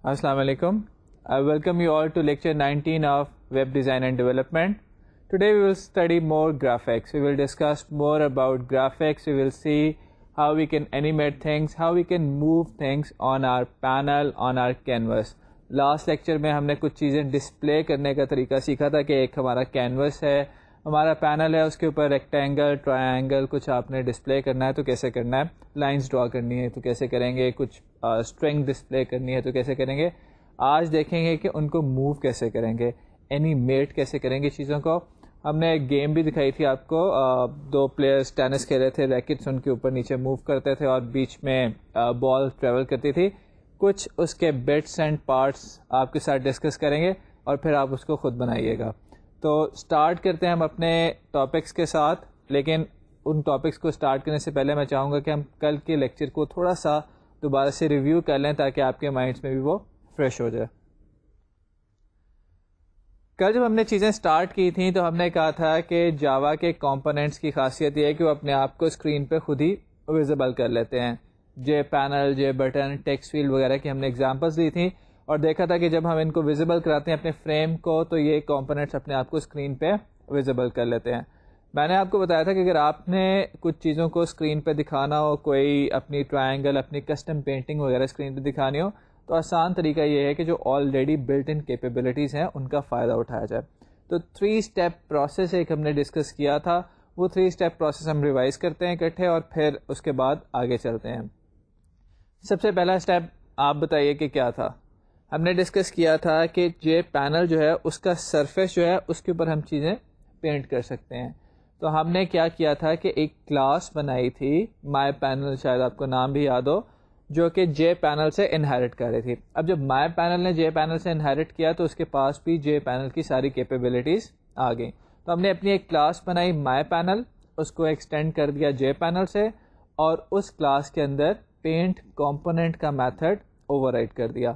Assalamu alaikum. I welcome you all to lecture 19 of Web Design and Development. Today we will study more graphics. We will discuss more about graphics. We will see how we can animate things, how we can move things on our panel, on our canvas. Last lecture میں ہم نے کچھ چیزیں display کرنے کا طریقہ سیکھا تھا کہ ایک ہمارا کینوس ہے, ہمارا پینل ہے, اس کے اوپر ریکٹینگل, ٹرائنگل کچھ آپ نے ڈسپلے کرنا ہے تو کیسے کرنا ہے, لائنز ڈرا کرنی ہے تو کیسے کریں گے, کچھ اسٹرنگ ڈسپلے کرنی ہے تو کیسے کریں گے. آج دیکھیں گے کہ ان کو موو کیسے کریں گے, اینیمیٹ کیسے کریں گے چیزوں کو. ہم نے ایک گیم بھی دکھائی تھی آپ کو, دو پلیئرس ٹینس کھیل رہے تھے, ریکٹس ان کے اوپر نیچے موو کرتے تھے اور بیچ میں بال ٹریول کرتی تھی. کچھ اس کے بٹس اینڈ پارٹس آپ کے ساتھ ڈسکس کریں گے اور پھر آپ اس کو خود بنائیے گا. تو سٹارٹ کرتے ہیں ہم اپنے ٹاپکس کے ساتھ, لیکن ان ٹاپکس کو سٹارٹ کرنے سے پہلے میں چاہوں گا کہ ہم کل کے لیکچر کو تھوڑا سا دوبارہ سے ریویو کر لیں تاکہ آپ کے مائنڈس میں بھی وہ فریش ہو جائے. کل جب ہم نے چیزیں سٹارٹ کی تھیں تو ہم نے کہا تھا کہ جاوا کے کمپوننٹس کی خاصیت یہ ہے کہ وہ اپنے آپ کو اسکرین پہ خود ہی ویزیبل کر لیتے ہیں. جے پینل, جے بٹن, ٹیکسٹ فیلڈ وغیرہ کی ہم نے ایگزامپلس دی تھیں اور دیکھا تھا کہ جب ہم ان کو ویزیبل کراتے ہیں اپنے فریم کو تو یہ کمپوننٹس اپنے آپ کو اسکرین پہ ویزیبل کر لیتے ہیں. میں نے آپ کو بتایا تھا کہ اگر آپ نے کچھ چیزوں کو اسکرین پہ دکھانا ہو, کوئی اپنی ٹرائنگل, اپنی کسٹم پینٹنگ وغیرہ اسکرین پہ دکھانی ہو, تو آسان طریقہ یہ ہے کہ جو آلریڈی بلٹ ان کیپیبلٹیز ہیں ان کا فائدہ اٹھایا جائے. تو 3 اسٹیپ پروسیس ایک ہم نے ڈسکس کیا تھا, وہ 3 اسٹیپ پروسیس ہم ریوائز کرتے ہیں اکٹھے اور پھر اس کے بعد آگے چلتے ہیں. سب سے پہلا اسٹیپ آپ بتائیے کہ کیا تھا. ہم نے ڈسکس کیا تھا کہ جے پینل جو ہے اس کا سرفیس جو ہے اس کے اوپر ہم چیزیں پینٹ کر سکتے ہیں. تو ہم نے کیا تھا کہ ایک کلاس بنائی تھی مائی پینل, شاید آپ کو نام بھی یاد ہو, جو کہ جے پینل سے انہیرٹ کر رہی تھی. اب جب مائی پینل نے جے پینل سے انہیرٹ کیا تو اس کے پاس بھی جے پینل کی ساری کیپیبلٹیز آ گئیں. تو ہم نے اپنی ایک کلاس بنائی مائی پینل, اس کو ایکسٹینڈ کر دیا جے پینل سے اور اس کلاس کے اندر پینٹ کمپوننٹ کا میتھڈ اوور رائڈ کر دیا.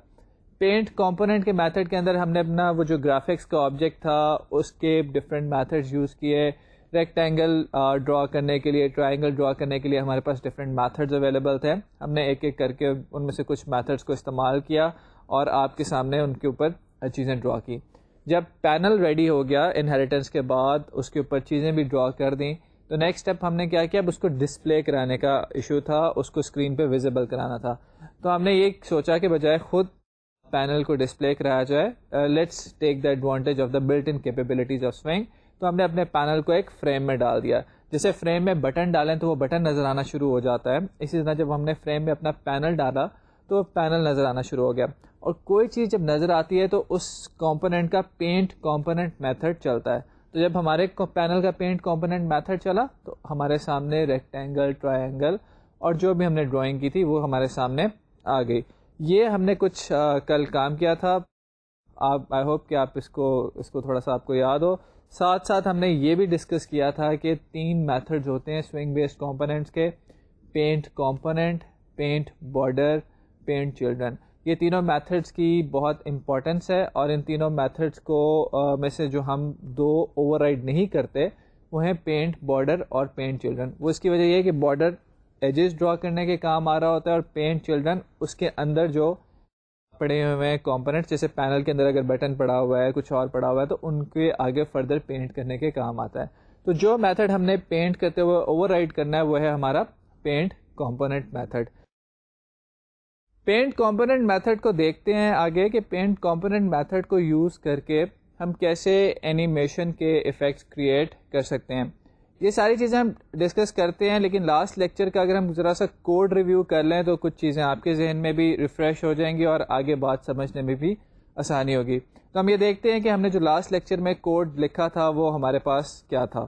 پینٹ کمپوننٹ کے میتھڈ کے اندر ہم نے اپنا وہ جو گرافکس کا آبجیکٹ تھا اس کے ڈفرینٹ میتھڈز یوز کیے. ریکٹینگل ڈرا کرنے کے لیے, ٹرائنگل ڈرا کرنے کے لیے ہمارے پاس ڈفرینٹ میتھڈز اویلیبل تھے. ہم نے ایک ایک کر کے ان میں سے کچھ میتھڈز کو استعمال کیا اور آپ کے سامنے ان کے اوپر چیزیں ڈرا کی. جب پینل ریڈی ہو گیا انہیریٹنس کے بعد, اس کے اوپر چیزیں بھی ڈرا کر دیں, تو نیکسٹ اسٹیپ ہم نے کیا اب اس کو ڈسپلے کرانے کا ایشو تھا, اس کو اسکرین پہ ویزیبل کرانا تھا. تو ہم نے یہ سوچا کہ بجائے خود پینل کو ڈسپلے کرایا جائے, let's take the advantage of the built in capabilities of swing. تو ہم نے اپنے پینل کو ایک فریم میں ڈال دیا. جیسے فریم میں بٹن ڈالیں تو وہ بٹن نظر آنا شروع ہو جاتا ہے, اسی طرح جب ہم نے فریم میں اپنا پینل ڈالا تو پینل نظر آنا شروع ہو گیا. اور کوئی چیز جب نظر آتی ہے تو اس کمپوننٹ کا پینٹ کمپوننٹ میتھڈ چلتا ہے. تو جب ہمارے پینل کا پینٹ کمپوننٹ میتھڈ چلا تو ہمارے سامنے ریکٹینگل, ٹرائنگل اور جو بھی ہم نے ڈرائنگ کی تھی وہ ہمارے سامنے آ گئی. یہ ہم نے کچھ کل کام کیا تھا. آپ آئی ہوپ کہ آپ اس کو تھوڑا سا آپ کو یاد ہو. ساتھ ساتھ ہم نے یہ بھی ڈسکس کیا تھا کہ 3 میتھڈز ہوتے ہیں سوئنگ بیسڈ کمپوننٹس کے, paint component, paint border, paint children. یہ تینوں میتھڈس کی بہت امپورٹنس ہے اور ان تینوں میتھڈس کو میں سے جو ہم 2 اوور رائڈ نہیں کرتے وہ ہیں پینٹ بارڈر اور پینٹ چلڈرن. وہ اس کی وجہ یہ ہے کہ بارڈر ایجز ڈرا کرنے کے کام آ رہا ہوتا ہے اور پینٹ چلڈرن اس کے اندر جو پڑے ہوئے ہیں کمپوننٹس, جیسے پینل کے اندر اگر بٹن پڑا ہوا ہے, کچھ اور پڑا ہوا ہے, تو ان کے آگے فردر پینٹ کرنے کے کام آتا ہے. تو جو میتھڈ ہم نے پینٹ کرتے ہوئے اوور رائڈ کرنا ہے وہ ہے ہمارا paint component method. Paint component method کو دیکھتے ہیں آگے کہ پینٹ کمپوننٹ میتھڈ کو یوز کر کے ہم کیسے اینیمیشن کے ایفیکٹس کریٹ کر سکتے ہیں. یہ ساری چیزیں ہم ڈسکس کرتے ہیں, لیکن لاسٹ لیکچر کا اگر ہم ذرا سا کوڈ ریویو کر لیں تو کچھ چیزیں آپ کے ذہن میں بھی ریفریش ہو جائیں گی اور آگے بات سمجھنے میں بھی آسانی ہوگی. تو ہم یہ دیکھتے ہیں کہ ہم نے جو لاسٹ لیکچر میں کوڈ لکھا تھا وہ ہمارے پاس کیا تھا.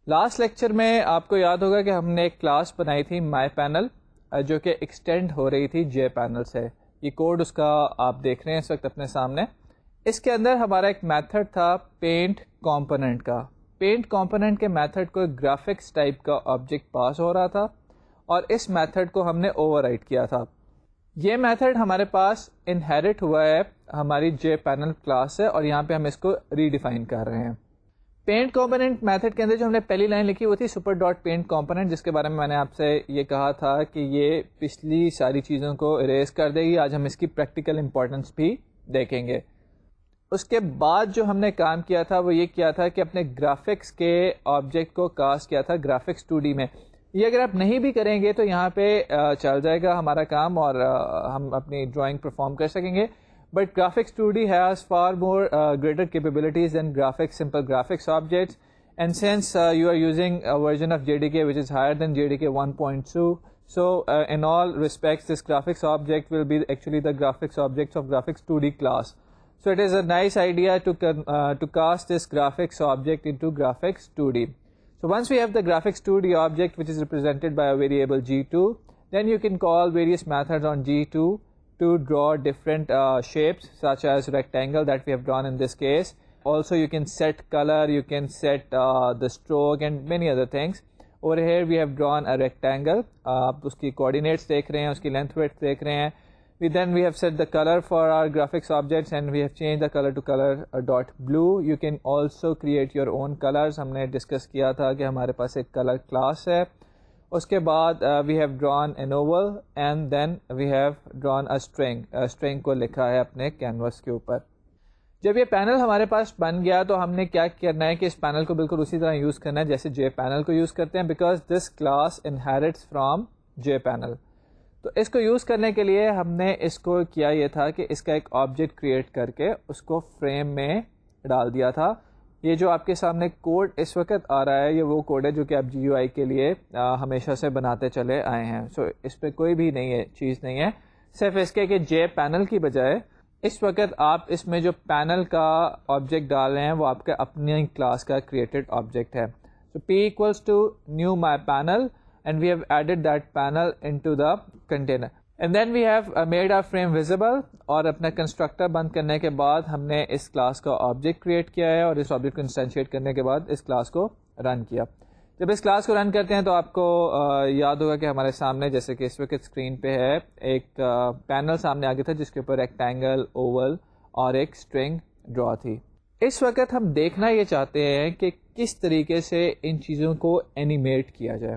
لاسٹ لیکچر میں آپ کو یاد ہوگا کہ ہم نے ایک کلاس بنائی تھی مائی پینل جو کہ ایکسٹینڈ ہو رہی تھی جے پینل سے. یہ کوڈ اس کا آپ دیکھ رہے ہیں اس وقت اپنے سامنے. اس کے اندر ہمارا ایک میتھڈ تھا پینٹ کمپوننٹ کا. پینٹ کمپوننٹ کے میتھڈ کو ایک گرافکس ٹائپ کا آبجیکٹ پاس ہو رہا تھا اور اس میتھڈ کو ہم نے اوور رائڈ کیا تھا. یہ میتھڈ ہمارے پاس انہیرٹ ہوا ہے ہماری جے پینل کلاس سے اور یہاں پہ ہم اس کو ری ڈیفائن کر رہے ہیں. پینٹ کمپوننٹ میتھڈ کے اندر جو ہم نے پہلی لائن لکھی وہ تھی سپر ڈاٹ پینٹ کمپوننٹ، جس کے بارے میں نے آپ سے یہ کہا تھا کہ یہ پچھلی ساری چیزوں کو اریز کر دے گی. آج ہم اس کی پریکٹیکل امپورٹنس بھی دیکھیں گے. اس کے بعد جو ہم نے کام کیا تھا وہ یہ کیا تھا کہ اپنے گرافکس کے آبجیکٹ کو کاسٹ کیا تھا گرافکس 2D میں. یہ اگر آپ نہیں بھی کریں گے تو یہاں پہ چل جائے گا ہمارا کام اور ہم اپنی ڈرائنگ پرفارم کر سکیں گے. But graphics 2D has far more greater capabilities than simple graphics objects. And since you are using a version of JDK which is higher than JDK 1.2, so in all respects this graphics object will be actually the graphics objects of graphics 2D class. So it is a nice idea to cast this graphics object into graphics 2D. So once we have the graphics 2D object which is represented by a variable G2, then you can call various methods on G2 to draw different shapes such as rectangle that we have drawn in this case. Also you can set color, you can set the stroke and many other things. Over here we have drawn a rectangle. آپ اس کی coordinates دیکھ رہے ہیں, اس کی length width دیکھ رہے ہیں. Then we have set the color for our graphics objects and we have changed the color to color dot blue. You can also create your own colors. ہم نے ڈسکس کیا تھا کہ ہمارے پاس ایک color class ہے. اس کے بعد we have drawn an oval and then we have drawn a string. string کو لکھا ہے اپنے کینوس کے اوپر. جب یہ پینل ہمارے پاس بن گیا تو ہم نے کیا کرنا ہے کہ اس پینل کو بالکل اسی طرح یوز کرنا ہے جیسے جے پینل کو یوز کرتے ہیں, because this class inherits from J panel. تو اس کو یوز کرنے کے لیے ہم نے اس کو کیا یہ تھا کہ اس کا ایک آبجیکٹ کریٹ کر کے اس کو فریم میں ڈال دیا تھا. یہ جو آپ کے سامنے کوڈ اس وقت آ رہا ہے یہ وہ کوڈ ہے جو کہ آپ جی یو آئی کے لیے ہمیشہ سے بناتے چلے آئے ہیں. سو اس پہ کوئی بھی نہیں ہے چیز نہیں ہے, صرف اس کے کہ جے پینل کی بجائے اس وقت آپ اس میں جو پینل کا آبجیکٹ ڈال رہے ہیں وہ آپ کے اپنی کلاس کا کریٹڈ آبجیکٹ ہے. So P equals to new my panel and we have added that panel into the container. And then we have made our frame visible, اور اپنا کنسٹرکٹر بند کرنے کے بعد ہم نے اس کلاس کا آبجیکٹ کریٹ کیا ہے اور اس آبجیکٹ کو انسٹینشیٹ کرنے کے بعد اس کلاس کو رن کیا. جب اس کلاس کو رن کرتے ہیں تو آپ کو یاد ہوگا کہ ہمارے سامنے جیسے کہ اس وقت اسکرین پہ ہے ایک پینل سامنے آگے تھا جس کے اوپر ریکٹینگل, اوول اور ایک اسٹرنگ ڈرا تھی. اس وقت ہم دیکھنا یہ چاہتے ہیں کہ کس طریقے سے ان چیزوں کو اینیمیٹ کیا جائے,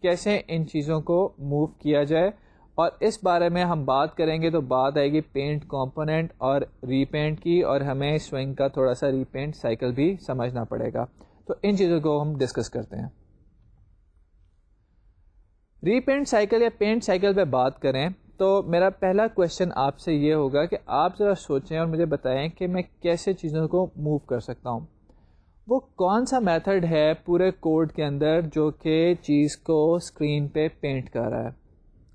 کیسے ان چیزوں کو موو کیا جائے, اور اس بارے میں ہم بات کریں گے. تو بات آئے گی پینٹ کمپوننٹ اور ری پینٹ کی, اور ہمیں سوئنگ کا تھوڑا سا ری پینٹ سائیکل بھی سمجھنا پڑے گا. تو ان چیزوں کو ہم ڈسکس کرتے ہیں. ری پینٹ سائیکل یا پینٹ سائیکل پہ بات کریں تو میرا پہلا کویشچن آپ سے یہ ہوگا کہ آپ ذرا سوچیں اور مجھے بتائیں کہ میں کیسے چیزوں کو موو کر سکتا ہوں. وہ کون سا میتھڈ ہے پورے کوڈ کے اندر جو کہ چیز کو اسکرین پہ پینٹ کر رہا ہے.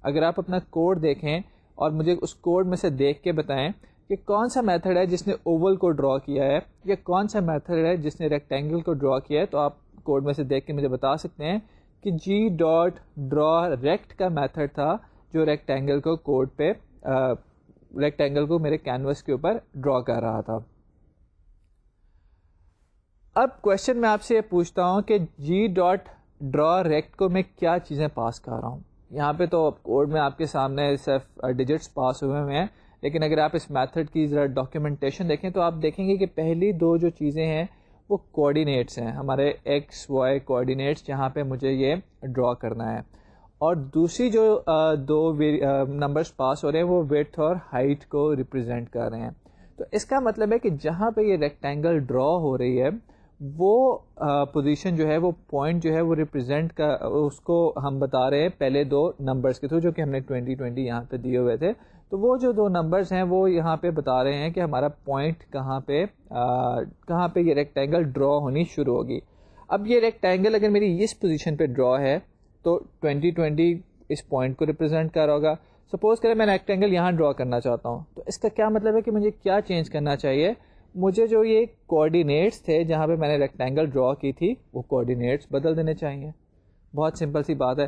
اگر آپ اپنا کوڈ دیکھیں اور مجھے اس کوڈ میں سے دیکھ کے بتائیں کہ کون سا میتھڈ ہے جس نے اوول کو ڈرا کیا ہے یا کون سا میتھڈ ہے جس نے ریکٹینگل کو ڈرا کیا ہے, تو آپ کوڈ میں سے دیکھ کے مجھے بتا سکتے ہیں کہ جی ڈاٹ ڈرا ریکٹ کا میتھڈ تھا جو ریکٹینگل کو کوڈ پہ ریکٹینگل کو میرے کینوس کے اوپر ڈرا کر رہا تھا. اب کویشچن میں آپ سے یہ پوچھتا ہوں کہ جی ڈاٹ ڈرا ریکٹ کو میں کیا چیزیں پاس کر رہا ہوں. یہاں پہ تو کوڈ میں آپ کے سامنے صرف ڈیجٹس پاس ہوئے ہیں, لیکن اگر آپ اس میتھڈ کی ذرا ڈاکیومنٹیشن دیکھیں تو آپ دیکھیں گے کہ پہلی دو جو چیزیں ہیں وہ کوآرڈینیٹس ہیں, ہمارے ایکس وائی کوآرڈینیٹس جہاں پہ مجھے یہ ڈرا کرنا ہے, اور دوسری جو دو نمبرز پاس ہو رہے ہیں وہ ویڈتھ اور ہائٹ کو ریپرزینٹ کر رہے ہیں. تو اس کا مطلب ہے کہ جہاں پہ یہ ریکٹینگل ڈرا ہو رہی ہے وہ پوزیشن جو ہے وہ پوائنٹ جو ہے وہ ریپرزینٹ کا اس کو ہم بتا رہے ہیں پہلے دو نمبرز کے تھرو جو کہ ہم نے 2020 یہاں پہ دیے ہوئے تھے. تو وہ جو دو نمبرز ہیں وہ یہاں پہ بتا رہے ہیں کہ ہمارا پوائنٹ کہاں پہ یہ ریکٹینگل ڈرا ہونی شروع ہوگی. اب یہ ریکٹینگل اگر میری اس پوزیشن پہ ڈرا ہے تو 2020 اس پوائنٹ کو ریپرزینٹ کر رہا ہوگا. سپوز کریں میں ریکٹینگل یہاں ڈرا کرنا چاہتا ہوں, تو اس کا کیا مطلب ہے کہ مجھے کیا چینج کرنا چاہیے. مجھے جو یہ کوآرڈینیٹس تھے جہاں پہ میں نے ریکٹینگل ڈرا کی تھی وہ کوآرڈینیٹس بدل دینے چاہیے. بہت سمپل سی بات ہے,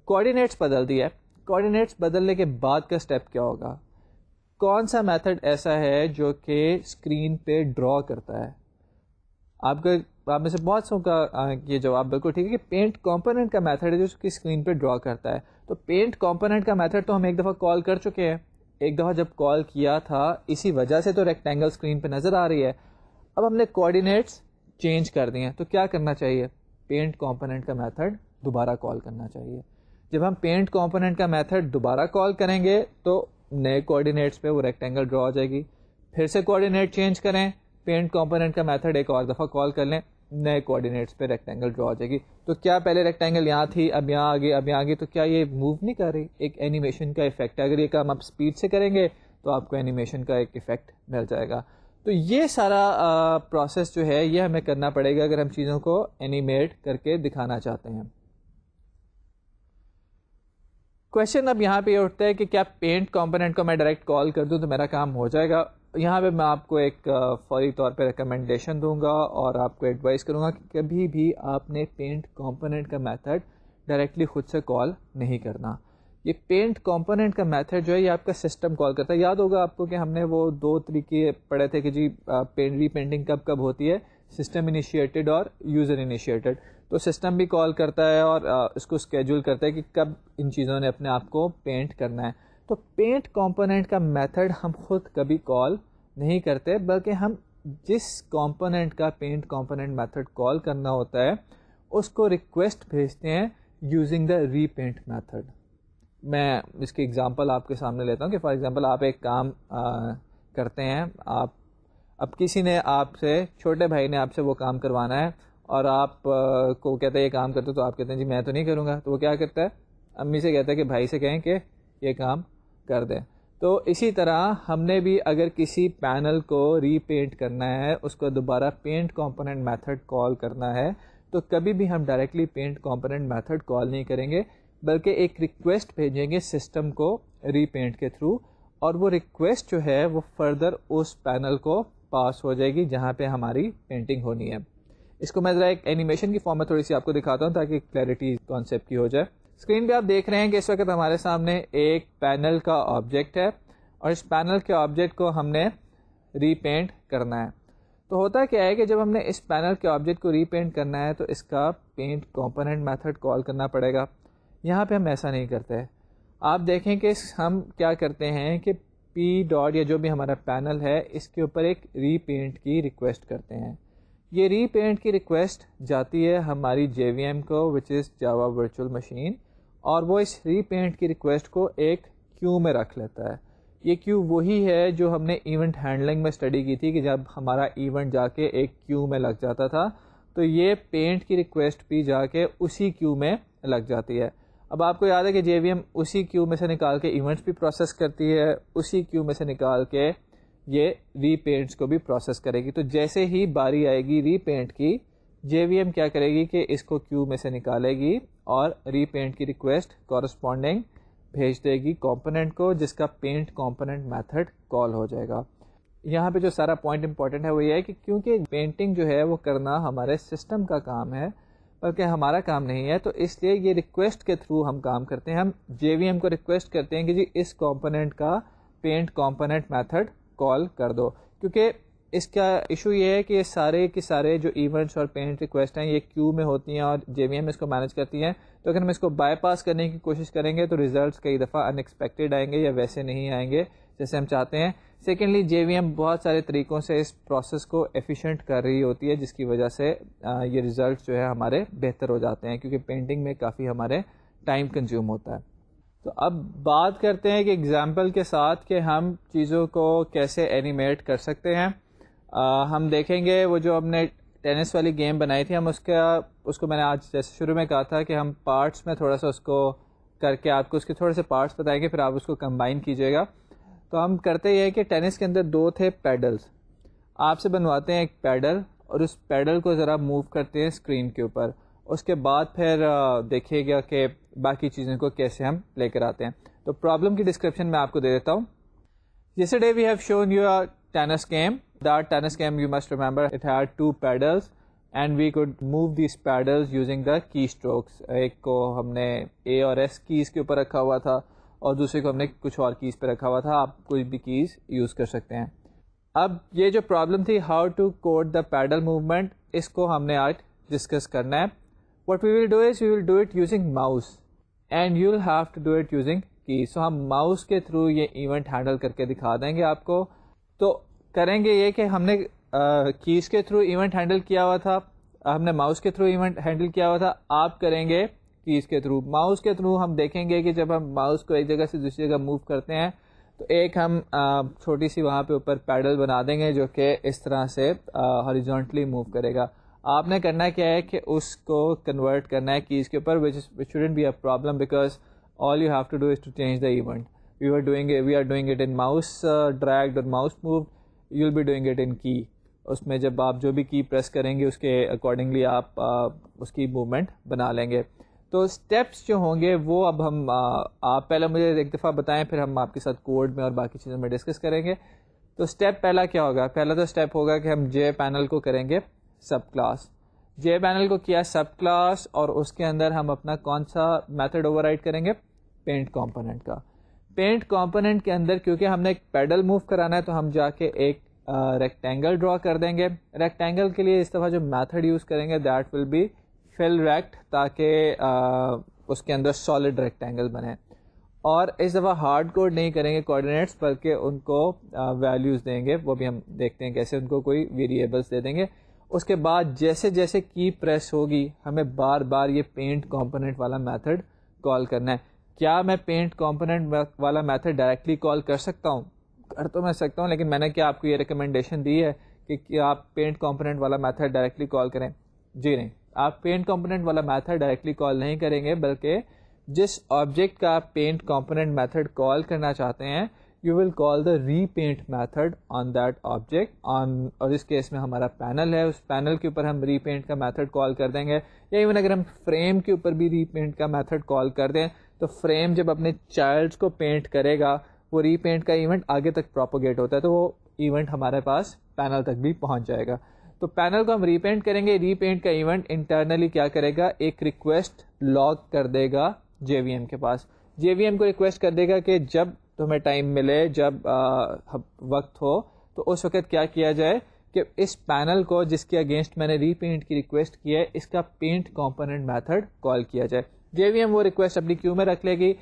کوآرڈینیٹس بدل دیا. کوآرڈینیٹس بدلنے کے بعد کا اسٹیپ کیا ہوگا, کون سا میتھڈ ایسا ہے جو کہ اسکرین پہ ڈرا کرتا ہے. آپ میں سے بہت سو کا یہ جواب بالکل ٹھیک ہے کہ پینٹ کمپوننٹ کا میتھڈ ہے جو کہ اسکرین پہ ڈرا کرتا ہے. تو پینٹ کمپوننٹ کا میتھڈ تو ہم ایک دفعہ کال کر چکے ہیں, ایک دفعہ جب کال کیا تھا اسی وجہ سے تو ریکٹینگل اسکرین پہ نظر آ رہی ہے. اب ہم نے کوآرڈینیٹس چینج کر دی ہیں تو کیا کرنا چاہیے؟ پینٹ کمپوننٹ کا میتھڈ دوبارہ کال کرنا چاہیے. جب ہم پینٹ کمپوننٹ کا میتھڈ دوبارہ کال کریں گے تو نئے کوآرڈینیٹس پہ وہ ریکٹینگل ڈرا ہو جائے گی. پھر سے کوآرڈینیٹ چینج کریں, پینٹ کمپوننٹ کا میتھڈ ایک اور دفعہ کال کر لیں, نئے کوآرڈینیٹس پہ ریکٹینگل ڈرا ہو جائے گی. تو کیا پہلے ریکٹینگل یہاں تھی, اب یہاں آ گئی, اب یہاں آ گئی, تو کیا یہ موو نہیں کر رہی؟ ایک اینیمیشن کا افیکٹ ہے. اگر یہ کام آپ اسپیڈ سے کریں گے تو آپ کو اینیمیشن کا ایک افیکٹ مل جائے گا. تو یہ سارا پروسیس جو ہے یہ ہمیں کرنا پڑے گا اگر ہم چیزوں کو اینیمیٹ کر کے دکھانا چاہتے ہیں. کویشچن اب یہاں پہ یہ اٹھتا ہے کہ کیا پینٹ کمپوننٹ کو میں ڈائریکٹ کال کر دوں تو میرا کام ہو جائے گا؟ یہاں پہ میں آپ کو ایک فوری طور پہ ریکمنڈیشن دوں گا اور آپ کو ایڈوائز کروں گا کہ کبھی بھی آپ نے پینٹ کمپوننٹ کا میتھڈ ڈائریکٹلی خود سے کال نہیں کرنا. یہ پینٹ کمپوننٹ کا میتھڈ جو ہے یہ آپ کا سسٹم کال کرتا ہے. یاد ہوگا آپ کو کہ ہم نے وہ 2 طریقے پڑھے تھے کہ جی ری پینٹنگ کب ہوتی ہے, سسٹم انیشیٹڈ اور یوزر انیشیٹڈ. تو سسٹم بھی کال کرتا ہے اور اس کو اسکیجول کرتا ہے کہ کب ان چیزوں نے اپنے آپ کو پینٹ کرنا ہے. تو پینٹ کمپوننٹ کا میتھڈ ہم خود کبھی کال نہیں کرتے, بلکہ ہم جس کمپوننٹ کا پینٹ کمپوننٹ میتھڈ کال کرنا ہوتا ہے اس کو ریکویسٹ بھیجتے ہیں using the repaint method. میں اس کی ایگزامپل آپ کے سامنے لیتا ہوں کہ فار ایگزامپل آپ ایک کام کرتے ہیں, آپ اب کسی نے آپ سے, چھوٹے بھائی نے آپ سے وہ کام کروانا ہے اور آپ کو کہتے ہیں یہ کام کرتے, تو آپ کہتے ہیں جی میں تو نہیں کروں گا. تو وہ کیا کرتا ہے, امی سے کہتا ہے کہ بھائی سے کہیں کہ یہ کام کر دیں. تو اسی طرح ہم نے بھی اگر کسی پینل کو ری پینٹ کرنا ہے, اس کو دوبارہ پینٹ کمپوننٹ میتھڈ کال کرنا ہے, تو کبھی بھی ہم directly paint component method call نہیں کریں گے, بلکہ ایک ریکویسٹ بھیجیں گے سسٹم کو ری پینٹ کے تھرو, اور وہ ریکویسٹ جو ہے وہ فردر اس پینل کو پاس ہو جائے گی جہاں پہ ہماری پینٹنگ ہونی ہے. اس کو میں ذرا ایک اینیمیشن کی فارم میں تھوڑی سی آپ کو دکھاتا ہوں تاکہ کلیئرٹی کانسیپٹ کی ہو جائے. اسکرین پہ آپ دیکھ رہے ہیں کہ اس وقت ہمارے سامنے ایک پینل کا آبجیکٹ ہے اور اس پینل کے آبجیکٹ کو ہم نے ری پینٹ کرنا ہے. تو ہوتا کیا ہے کہ جب ہم نے اس پینل کے آبجیکٹ کو ری پینٹ کرنا ہے تو اس کا پینٹ کمپوننٹ میتھڈ کال کرنا پڑے گا. یہاں پہ ہم ایسا نہیں کرتے. آپ دیکھیں کہ ہم کیا کرتے ہیں کہ پی ڈاٹ یا جو بھی ہمارا پینل ہے اس کے اوپر ایک ری پینٹ کی ریکویسٹ کرتے ہیں. یہ ری پینٹ کی ریکویسٹ جاتی ہے ہماری جے وی ایم کو وچ از جاوا ورچوئل مشین, اور وہ اس ری پینٹ کی ریکویسٹ کو ایک کیو میں رکھ لیتا ہے. یہ کیو وہی ہے جو ہم نے ایونٹ ہینڈلنگ میں اسٹڈی کی تھی کہ جب ہمارا ایونٹ جا کے ایک کیو میں لگ جاتا تھا تو یہ پینٹ کی ریکویسٹ بھی جا کے اسی کیو میں لگ جاتی ہے. اب آپ کو یاد ہے کہ جے وی ایم اسی کیو میں سے نکال کے ایونٹس بھی پروسیس کرتی ہے, اسی کیو میں سے نکال کے یہ ری پینٹس کو بھی پروسیس کرے گی. تو جیسے ہی باری آئے گی ری پینٹ کی, جے وی ایم کیا کرے گی کہ اس کو کیو میں سے نکالے گی اور ری پینٹ کی ریکویسٹ کورسپونڈنگ بھیج دے گی کمپوننٹ کو, جس کا پینٹ کمپوننٹ میتھڈ کال ہو جائے گا. یہاں پہ جو سارا پوائنٹ امپورٹنٹ ہے وہ یہ ہے کہ کیونکہ پینٹنگ جو ہے وہ کرنا ہمارے سسٹم کا کام ہے بلکہ ہمارا کام نہیں ہے, تو اس لیے یہ ریکویسٹ کے تھرو ہم کام کرتے ہیں. ہم جے وی ایم کو ریکویسٹ کرتے ہیں کہ جی اس کمپوننٹ کا پینٹ کمپوننٹ میتھڈ کال کر دو, کیونکہ اس کا ایشو یہ ہے کہ یہ سارے کے سارے جو ایونٹس اور پینٹ ریکویسٹ ہیں یہ کیو میں ہوتی ہیں اور جے وی ایم اس کو مینیج کرتی ہیں. تو اگر ہم اس کو بائی پاس کرنے کی کوشش کریں گے تو ریزلٹس کئی دفعہ ان ایکسپیکٹڈ آئیں گے یا ویسے نہیں آئیں گے جیسے ہم چاہتے ہیں. سیکنڈلی جے وی ایم بہت سارے طریقوں سے اس پروسیس کو ایفیشینٹ کر رہی ہوتی ہے, جس کی وجہ سے یہ ریزلٹس جو ہے ہمارے بہتر ہو جاتے ہیں, کیونکہ پینٹنگ میں کافی ہمارے ٹائم کنزیوم ہوتا ہے. تو اب بات کرتے ہیں کہ ایگزامپل کے ساتھ کہ ہم چیزوں کو کیسے اینیمیٹ کر سکتے ہیں. ہم دیکھیں گے وہ جو ہم نے ٹینس والی گیم بنائی تھی, ہم اس کو میں نے آج جیسے شروع میں کہا تھا کہ ہم پارٹس میں تھوڑا سا اس کو کر کے آپ کو اس کے تھوڑے سے پارٹس بتائیں گے, پھر آپ اس کو کمبائن کیجیے گا. تو ہم کرتے یہ ہے کہ ٹینس کے اندر 2 تھے پیڈلز, آپ سے بنواتے ہیں ایک پیڈل اور اس پیڈل کو ذرا موو کرتے ہیں اسکرین کے اوپر. اس کے بعد پھر دیکھیے گا کہ باقی چیزوں کو کیسے ہم لے کر آتے ہیں. تو پرابلم کی ڈسکرپشن میں آپ کو دے دیتا ہوں. Yesterday we have shown you a tennis game. That tennis game, you must remember, it had 2 pedals and we could move these pedals using the keystrokes. ایک کو ہم نے A اور S کیز کے اوپر رکھا ہوا تھا اور دوسرے کو ہم نے کچھ اور کیز پہ رکھا ہوا تھا. آپ کوئی بھی کیز یوز کر سکتے ہیں. اب یہ جو پرابلم تھی how to code the paddle movement, اس کو ہم نے آج ڈسکس کرنا ہے. What we will do is we will do it using mouse and you will have to do it using keys. So ہم ماؤس کے تھرو یہ ایونٹ ہینڈل کر کے دکھا دیں گے آپ کو. تو کریں گے یہ کہ ہم نے کیز کے تھرو ایونٹ ہینڈل کیا ہوا تھا, ہم نے ماؤس کے تھرو ایونٹ ہینڈل کیا ہوا تھا, آپ کریں گے کیز کے تھرو. ماؤس کے تھرو ہم دیکھیں گے کہ جب ہم ماؤس کو ایک جگہ سے دوسری جگہ موو کرتے ہیں تو ایک ہم چھوٹی سی وہاں پہ اوپر پیڈل بنا دیں گے جو کہ اس طرح سے ہاریزونٹلی موو کرے گا. آپ نے کرنا کیا ہے کہ اس کو کنورٹ کرنا ہے کیز کے اوپر, which shouldn't be a problem because all you have to do is to change the event. We are doing it in mouse dragged or mouse moved. You'll be doing it in key. اس میں جب آپ جو بھی کی press کریں گے اس کے accordingly آپ اس کی موومنٹ بنا لیں گے. تو اسٹیپس جو ہوں گے وہ اب ہم آپ پہلے مجھے ایک دفعہ بتائیں, پھر ہم آپ کے ساتھ کوڈ میں اور باقی چیزوں میں ڈسکس کریں گے. تو اسٹیپ پہلا کیا ہوگا؟ پہلا تو اسٹیپ ہوگا کہ ہم جے پینل کو کریں گے سب کلاس. جے پینل کو کیا سب کلاس, اور اس کے اندر ہم اپنا کون سا میتھڈ اوور رائڈ کریں گے؟ پینٹ کمپوننٹ کا. پینٹ کمپوننٹ کے اندر کیونکہ ہم نے ایک پیڈل موو کرانا ہے تو ہم جا کے ایک ریکٹینگل ڈرا کر دیں گے. ریکٹینگل کے لیے اس دفعہ جو میتھڈ یوز کریں گے that will be fill rect, تاکہ اس کے اندر سالڈ ریکٹینگل بنے. اور اس دفعہ ہارڈ کوڈ نہیں کریں گے کوآرڈینیٹس, بلکہ ان کو ویلیوز دیں گے. وہ بھی ہم دیکھتے ہیں کیسے, ان کو کوئی ویریبلس دے دیں گے. اس کے بعد جیسے جیسے کی پریس ہوگی ہمیں بار بار یہ پینٹ کمپوننٹ والا میتھڈ کال کرنا ہے. کیا میں پینٹ کمپوننٹ والا میتھڈ ڈائریکٹلی کال کر سکتا ہوں؟ کر تو میں سکتا ہوں, لیکن میں نے کیا آپ کو یہ ریکمنڈیشن دی ہے کہ کیا آپ پینٹ کمپوننٹ والا میتھڈ ڈائریکٹلی کال کریں؟ جی نہیں, آپ پینٹ کمپوننٹ والا میتھڈ ڈائریکٹلی کال نہیں کریں گے, بلکہ جس آبجیکٹ کا آپ پینٹ کمپوننٹ میتھڈ کال کرنا چاہتے ہیں you will call the repaint method on that object اور اس کیس میں ہمارا پینل ہے, اس پینل کے اوپر ہم ری پینٹ کا میتھڈ کال کر دیں گے. یا ایون اگر ہم فریم کے اوپر بھی ری پینٹ کا میتھڈ کال کر دیں تو فریم جب اپنے چائلڈس کو پینٹ کرے گا وہ ری پینٹ کا ایونٹ آگے تک پروپوگیٹ ہوتا ہے, تو وہ ایونٹ ہمارے پاس پینل تک بھی پہنچ جائے گا. تو پینل کو ہم ری پینٹ کریں گے. ری پینٹ کا ایونٹ انٹرنلی کیا کرے گا؟ ایک ریکویسٹ لاگ کر دے گا جے وی ایم کے پاس. جے وی ایم کو ریکویسٹ کر دے گا کہ جب تمہیں ٹائم ملے, جب وقت ہو, تو اس وقت کیا کیا جائے کہ اس پینل کو جس کے اگینسٹ میں نے ری پینٹ کی ریکویسٹ کی ہے اس کا پینٹ کمپوننٹ میتھڈ کال کیا جائے. جے وی ایم وہ ریکویسٹ اپنی کیو میں رکھ لے گی,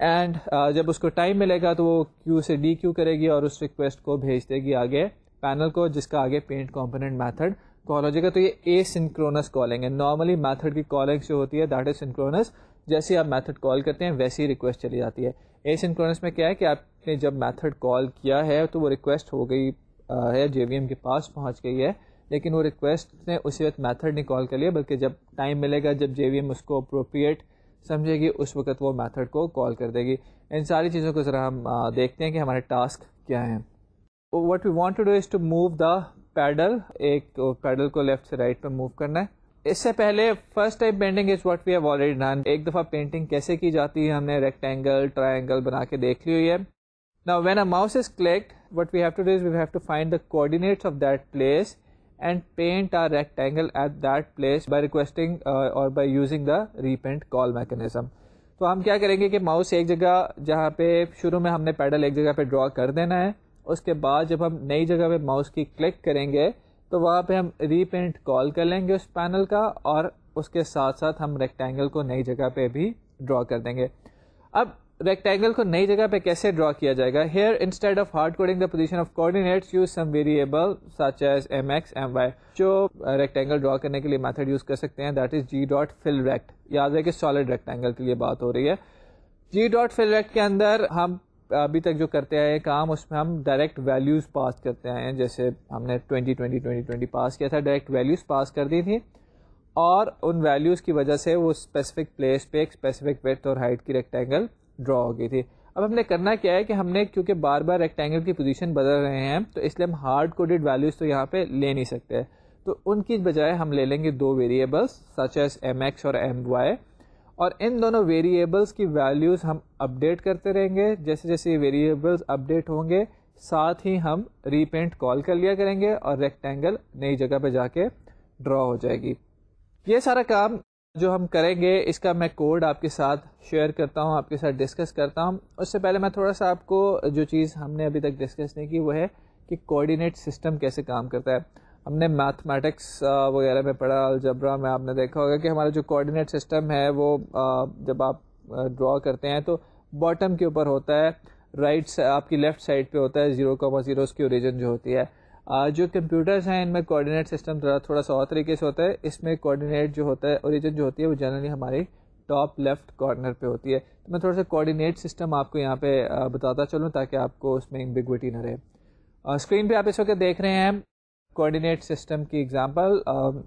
اینڈ جب اس کو ٹائم ملے گا تو وہ کیو سے ڈی کیو کرے گی اور اس ریکویسٹ کو بھیج دے گی آگے پینل کو, جس کا آگے پینٹ کمپوننٹ میتھڈ کال ہو جائے گا. تو یہ اے سنکرونس کالنگ ہے. نارملی میتھڈ کی کالنگ جو ہوتی ہے دیٹ از سنکرونس. جیسے آپ میتھڈ کال کرتے ہیں ویسی ریکویسٹ چلی جاتی ہے. اے سنکرونس میں کیا ہے کہ آپ نے جب میتھڈ کال کیا ہے تو وہ ریکویسٹ ہو گئی ہے, جے وی ایم کے پاس پہنچ گئی ہے, لیکن وہ ریکویسٹ نے اسی وقت میتھڈ نہیں کال کر لیا, بلکہ جب ٹائم ملے گا, جب جے وی ایم اس کو اپروپریٹ سمجھے گی, اس وقت وہ میتھڈ کو کال کر دے گی. ان ساری چیزوں کو ذرا ہم دیکھتے ہیں کہ ہمارے ٹاسک کیا ہیں. What we want to do is to move the paddle. ایک پیڈل کو لیفٹ سے رائٹ پہ موو کرنا ہے. اس سے پہلے first type painting is what we have already done. ایک دفعہ پینٹنگ کیسے کی جاتی ہے ہم نے ریکٹینگل ٹرائنگل بنا کے دیکھ لی ہوئی ہے. Now when a mouse is clicked, what we have to do is we have to find the coordinates of that place and paint our rectangle at that place by requesting or by using the repaint call mechanism. تو ہم کیا کریں گے کہ mouse ایک جگہ جہاں پہ شروع میں ہم نے پیڈل ایک جگہ پہ ڈرا کر دینا ہے, اس کے بعد جب ہم نئی جگہ پہ ماؤس کی کلک کریں گے تو وہاں پہ ہم ریپینٹ کال کر لیں گے اس پینل کا, اور اس کے ساتھ ساتھ ہم ریکٹینگل کو نئی جگہ پہ بھی ڈرا کر دیں گے. اب ریکٹینگل کو نئی جگہ پہ کیسے ڈرا کیا جائے گا؟ Here instead of hard coding the position of coordinates use some variable such as M X M Y. جو ریکٹینگل ڈرا کرنے کے لیے میتھڈ یوز کر سکتے ہیں that is G dot fill rect. یاد ہے کہ سالڈ ریکٹینگل کے لیے بات ہو رہی ہے. جی ڈاٹ فل ریکٹ کے اندر ہم ابھی تک جو کرتے آئے کام, اس میں ہم ڈائریکٹ ویلیوز پاس کرتے آئے ہیں. جیسے ہم نے 20 پاس کیا تھا, ڈائریکٹ ویلیوز پاس کر دی تھی, اور ان ویلیوز کی وجہ سے وہ اسپیسیفک پلیس پہ ایک اسپیسیفک ویڈتھ اور ہائٹ کی ریکٹینگل ڈرا ہو گئی تھی. اب ہم نے کرنا کیا ہے کہ ہم نے کیونکہ بار بار ریکٹینگل کی پوزیشن بدل رہے ہیں تو اس لیے ہم ہارڈ کوڈڈ ویلیوز تو یہاں پہ لے نہیں سکتے, تو ان کی بجائے ہم لے لیں گے دو variables such as M X اور ایم وائی, اور ان دونوں ویریبلس کی ویلیوز ہم اپڈیٹ کرتے رہیں گے. جیسے جیسے یہ ویریبلس اپڈیٹ ہوں گے ساتھ ہی ہم ریپینٹ کال کر لیا کریں گے اور ریکٹینگل نئی جگہ پہ جا کے ڈرا ہو جائے گی. یہ سارا کام جو ہم کریں گے اس کا میں کوڈ آپ کے ساتھ شیئر کرتا ہوں, آپ کے ساتھ ڈسکس کرتا ہوں. اس سے پہلے میں تھوڑا سا آپ کو جو چیز ہم نے ابھی تک ڈسکس نہیں کی وہ ہے کہ کوآرڈینیٹ سسٹم کیسے کام کرتا ہے. ہم نے میتھمیٹکس وغیرہ میں پڑھا, الجبرا میں آپ نے دیکھا ہوگا کہ ہمارا جو کوآرڈینیٹ سسٹم ہے وہ جب آپ ڈرا کرتے ہیں تو باٹم کے اوپر ہوتا ہے, رائٹ آپ کی لیفٹ سائڈ پہ ہوتا ہے 0,0 اس کی اوریجن جو ہوتی ہے. جو کمپیوٹرز ہیں ان میں کوآرڈینیٹ سسٹم تھوڑا سا اور طریقے سے ہوتا ہے. اس میں کوآرڈینیٹ جو ہوتا ہے اوریجن جو ہوتی ہے وہ جنرلی ہماری ٹاپ لیفٹ کارنر پہ ہوتی ہے. تو میں تھوڑا سا کوآرڈینیٹ سسٹم آپ کو یہاں پہ بتاتا چلوں تاکہ آپ کو اس میں ایمبیگوٹی نہ رہے. اسکرین پہ آپ اس وقت دیکھ رہے ہیں کوآرڈینیٹ سسٹم کی example.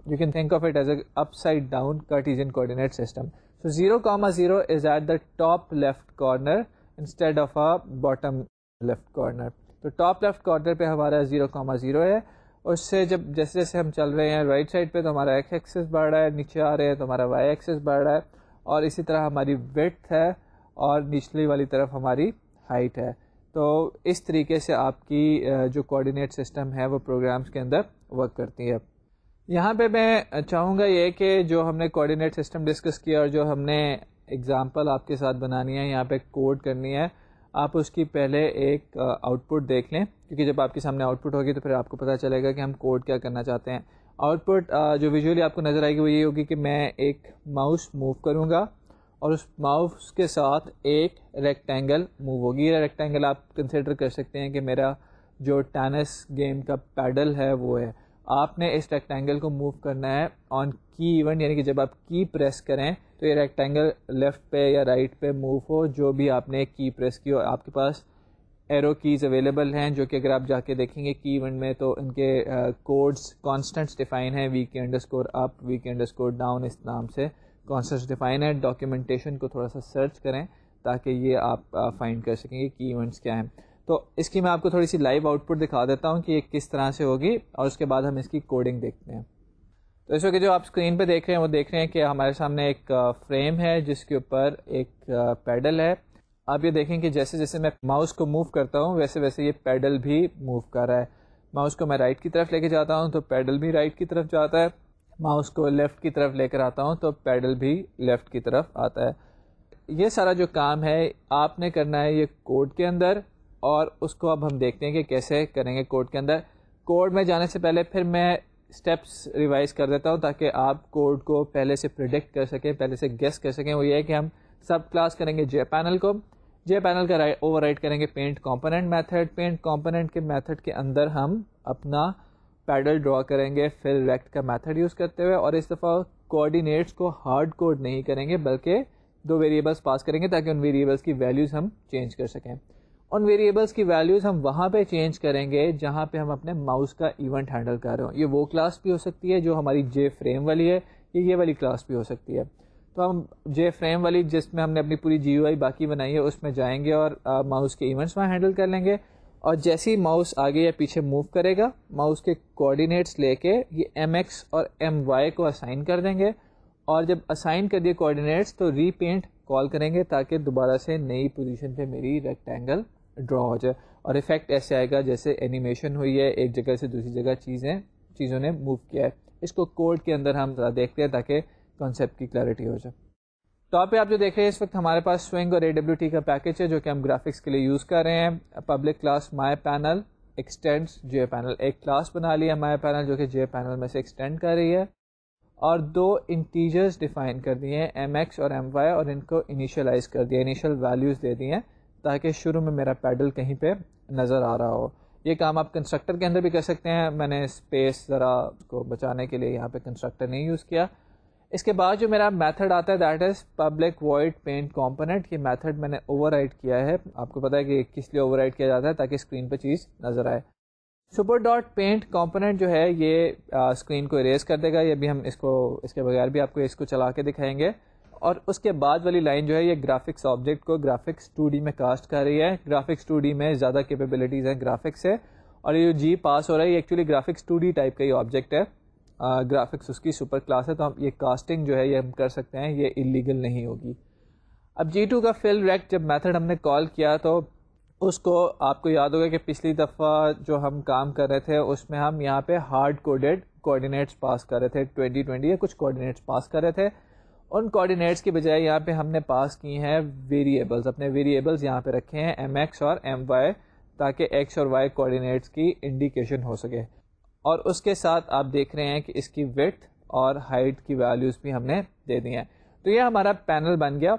You can think of it as a up side down Cartesian coordinate system. So 0,0 is at the top left corner instead of a bottom left corner. تو ٹاپ لیفٹ کارنر پہ ہمارا 0,0 ہے. اور اس سے جب جیسے جیسے ہم چل رہے ہیں رائٹ سائڈ پہ تو ہمارا ایکس ایکسس بڑھ رہا ہے, نیچے آ رہے ہیں تو ہمارا وائی ایکسس بڑھ رہا ہے, اور اسی طرح ہماری ویڈتھ ہے اور نچلی والی طرف ہماری ہائٹ ہے. تو اس طریقے سے آپ کی جو کوآرڈینیٹ سسٹم ہے وہ پروگرامز کے اندر ورک کرتی ہے. یہاں پہ میں چاہوں گا یہ کہ جو ہم نے کوآرڈینیٹ سسٹم ڈسکس کیا اور جو ہم نے ایگزامپل آپ کے ساتھ بنانی ہے, یہاں پہ کوڈ کرنی ہے, آپ اس کی پہلے ایک آؤٹ پٹ دیکھ لیں, کیونکہ جب آپ کے سامنے آؤٹ پٹ ہوگی تو پھر آپ کو پتہ چلے گا کہ ہم کوڈ کیا کرنا چاہتے ہیں. آؤٹ پٹ جو ویژولی آپ کو نظر آئے گی وہ یہ ہوگی کہ میں ایک ماؤس موو کروں گا اور اس ماؤس کے ساتھ ایک ریکٹینگل موو ہوگی. یہ ریکٹینگل آپ کنسیڈر کر سکتے ہیں کہ میرا جو ٹینس گیم کا پیڈل ہے وہ ہے. آپ نے اس ریکٹینگل کو موو کرنا ہے آن کی ایونٹ, یعنی کہ جب آپ کی پریس کریں تو یہ ریکٹینگل لیفٹ پہ یا رائٹ پہ موو ہو, جو بھی آپ نے کی پریس کی ہو. آپ کے پاس ایرو کیز اویلیبل ہیں جو کہ اگر آپ جا کے دیکھیں گے کی ایونٹ میں تو ان کے کوڈز کانسٹنٹس ڈیفائن ہیں, وی کے انڈرسکور اپ, وی کے انڈرسکور ڈاؤن, اس نام سے کانسٹنٹس ڈیفائن ہے. ڈاکیومنٹیشن کو تھوڑا سا سرچ کریں تاکہ یہ آپ فائنڈ کر سکیں کہ کی ایونٹس کیا ہیں. تو اس کی میں آپ کو تھوڑی سی لائیو آؤٹ پٹ دکھا دیتا ہوں کہ یہ کس طرح سے ہوگی, اور اس کے بعد ہم اس کی کوڈنگ دیکھتے ہیں. تو اس وقت جو آپ اسکرین پہ دیکھ رہے ہیں وہ دیکھ رہے ہیں کہ ہمارے سامنے ایک فریم ہے جس کے اوپر ایک پیڈل ہے. آپ یہ دیکھیں کہ جیسے جیسے میں ماؤس کو موو کرتا ہوں ویسے ویسے یہ پیڈل بھی موو کر رہا ہے. ماؤس کو میں رائٹ کی طرف لے کے جاتا ہوں تو پیڈل بھی رائٹ کی طرف جاتا ہے, ماؤس کو لیفٹ کی طرف لے کر آتا ہوں تو پیڈل بھی لیفٹ کی طرف آتا ہے. یہ سارا جو کام ہے آپ نے کرنا ہے یہ کوڈ کے اندر, اور اس کو اب ہم دیکھتے ہیں کہ کیسے کریں گے کوڈ کے اندر. کوڈ میں جانے سے پہلے پھر میں اسٹیپس ریوائز کر دیتا ہوں تاکہ آپ کوڈ کو پہلے سے پریڈکٹ کر سکیں, پہلے سے گیس کر سکیں. وہ یہ ہے کہ ہم سب کلاس کریں گے جے پینل کو, جے پینل کا اوور رائٹ کریں گے paint component method. Paint component کے میتھڈ کے اندر ہم اپنا پیڈل ڈرا کریں گے فل ریکٹ کا میتھڈ یوز کرتے ہوئے, اور اس دفعہ کوآرڈینیٹس کو ہارڈ کوڈ نہیں کریں گے بلکہ 2 ویریبلس پاس کریں گے تاکہ ان ویریبلس کی ویلیوز ہم چینج کر سکیں. ان ویریبلس کی ویلیوز ہم وہاں پہ چینج کریں گے جہاں پہ ہم اپنے ماؤس کا ایونٹ ہینڈل کر رہے ہوں. یہ وہ کلاس بھی ہو سکتی ہے جو ہماری جے فریم والی ہے, یہ والی کلاس بھی ہو سکتی ہے. تو ہم جے فریم والی جس میں ہم نے اپنی پوری جی یو آئی باقی بنائی ہے اس میں جائیں گے اور ماؤس کے ایونٹس وہاں ہینڈل کر لیں گے. اور جیسے ہی ماؤس آگے یا پیچھے موو کرے گا ماؤس کے کوآرڈینیٹس لے کے یہ ایم ایکس اور ایم وائی کو اسائن کر دیں گے, اور جب اسائن کر دیے کوآرڈینیٹس تو ری پینٹ کال کریں گے تاکہ دوبارہ سے نئی پوزیشن پہ میری ریکٹینگل ڈرا ہو جائے. اور ایفیکٹ ایسے آئے گا جیسے اینیمیشن ہوئی ہے, ایک جگہ سے دوسری جگہ چیزوں نے موو کیا ہے. اس کو کوڈ کے اندر ہم ذرا دیکھتے ہیں تاکہ کانسیپٹ کی کلیئرٹی ہو جائے. ٹاپ پہ آپ جو دیکھ رہے ہیں اس وقت ہمارے پاس سوئنگ اور AWT کا پیکج ہے جو کہ ہم گرافکس کے لیے یوز کر رہے ہیں. Public class my panel extends J panel, ایک کلاس بنا لی ہے مائی پینل جو کہ جے پینل میں سے ایکسٹینڈ کر رہی ہے, اور 2 انٹیجرز ڈیفائن کر دیے ہیں ایم ایکس اور ایم وائی, اور ان کو انیشلائز کر دیا, انیشل ویلیوز دے دی ہیں تاکہ شروع میں میرا پیڈل کہیں پہ نظر آ رہا ہو. یہ کام آپ کنسٹرکٹر کے اندر بھی کر سکتے ہیں. میں نے اسپیس ذرا کو بچانے کے لیے یہاں پہ کنسٹرکٹر نہیں یوز کیا. اس کے بعد جو میرا میتھڈ آتا ہے that is public void paint component. یہ میتھڈ میں نے اوور رائٹ کیا ہے. آپ کو پتا ہے کہ کس لیے اوور رائٹ کیا جاتا ہے تاکہ اسکرین پہ چیز نظر آئے. سپر ڈاٹ پینٹ کمپوننٹ جو ہے یہ اسکرین کو اریز کر دے گا. یہ بھی ہم اس کے بغیر بھی آپ کو اس کو چلا کے دکھائیں گے. اور اس کے بعد والی لائن جو ہے یہ گرافکس آبجیکٹ کو گرافکس 2D میں کاسٹ کر رہی ہے. گرافکس 2D میں زیادہ کیپیبلٹیز ہیں گرافکس سے, اور یہ جو جی پاس ہو رہا ہے یہ ایکچولی گرافکس 2D ٹائپ کا یہ آبجیکٹ ہے. گرافکس اس کی سپر کلاس ہے, تو ہم یہ کاسٹنگ جو ہے یہ ہم کر سکتے ہیں, یہ انلیگل نہیں ہوگی. اب G2 کا فل ریکٹ جب میتھڈ ہم نے کال کیا تو اس کو آپ کو یاد ہوگا کہ پچھلی دفعہ جو ہم کام کر رہے تھے اس میں ہم یہاں پہ ہارڈ کوڈیڈ کوآرڈینیٹس پاس کر رہے تھے, 2020 یا کچھ کوآرڈینیٹس پاس کر رہے تھے. ان کوآرڈینیٹس کی بجائے یہاں پہ ہم نے پاس کی ہیں ویریبلز. اپنے ویریبلز یہاں پہ رکھے ہیں ایم ایکس اور ایم وائی تاکہ ایکس اور وائی کوآرڈینیٹس کی انڈیکیشن ہو سکے. اور اس کے ساتھ آپ دیکھ رہے ہیں کہ اس کی وڈتھ اور ہائٹ کی ویلیوز بھی ہم نے دے دی ہیں. تو یہ ہمارا پینل بن گیا.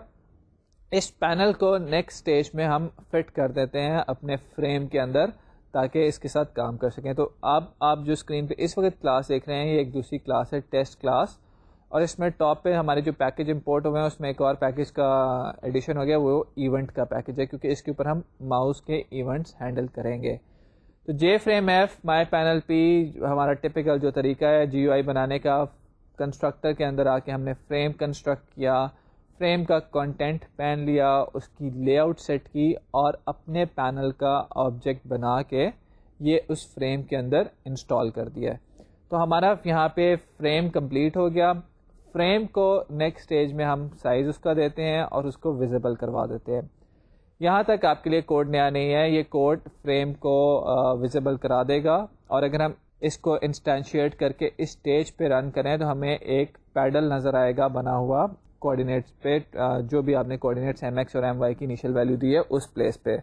اس پینل کو نیکسٹ اسٹیج میں ہم فٹ کر دیتے ہیں اپنے فریم کے اندر تاکہ اس کے ساتھ کام کر سکیں. تو آپ جو اسکرین پہ اس وقت کلاس دیکھ رہے ہیں یہ ایک دوسری کلاس ہے ٹیسٹ کلاس, اور اس میں ٹاپ پہ ہمارے جو پیکج امپورٹ ہوئے ہیں اس میں ایک اور پیکج کا ایڈیشن ہو گیا, وہ ایونٹ کا پیکج ہے, کیونکہ اس کے اوپر ہم ماؤس کے ایونٹس ہینڈل کریں گے. تو جے فریم ایف مائی پینل پی ہمارا ٹپیکل جو طریقہ ہے جی یو آئی بنانے کا, کنسٹرکٹر کے اندر آ کے ہم نے فریم کنسٹرکٹ کیا, فریم کا کنٹینٹ پین لیا, اس کی لے آؤٹ سیٹ کی, اور اپنے پینل کا آبجیکٹ بنا کے یہ اس فریم کے اندر انسٹال کر دیا ہے. تو ہمارا یہاں پہ فریم کمپلیٹ ہو گیا. فریم کو نیکسٹ اسٹیج میں ہم سائز اس کا دیتے ہیں اور اس کو ویزیبل کروا دیتے ہیں. یہاں تک آپ کے لیے کوڈ نیا نہیں ہے, یہ کوڈ فریم کو ویزیبل کرا دے گا, اور اگر ہم اس کو انسٹینشیٹ کر کے اس اسٹیج پہ رن کریں تو ہمیں ایک پیڈل نظر آئے گا بنا ہوا کوآرڈینیٹس پہ, جو بھی آپ نے کوآرڈینیٹس ایم ایکس اور ایم وائی کی انیشیل ویلیو دی ہے اس پلیس پہ.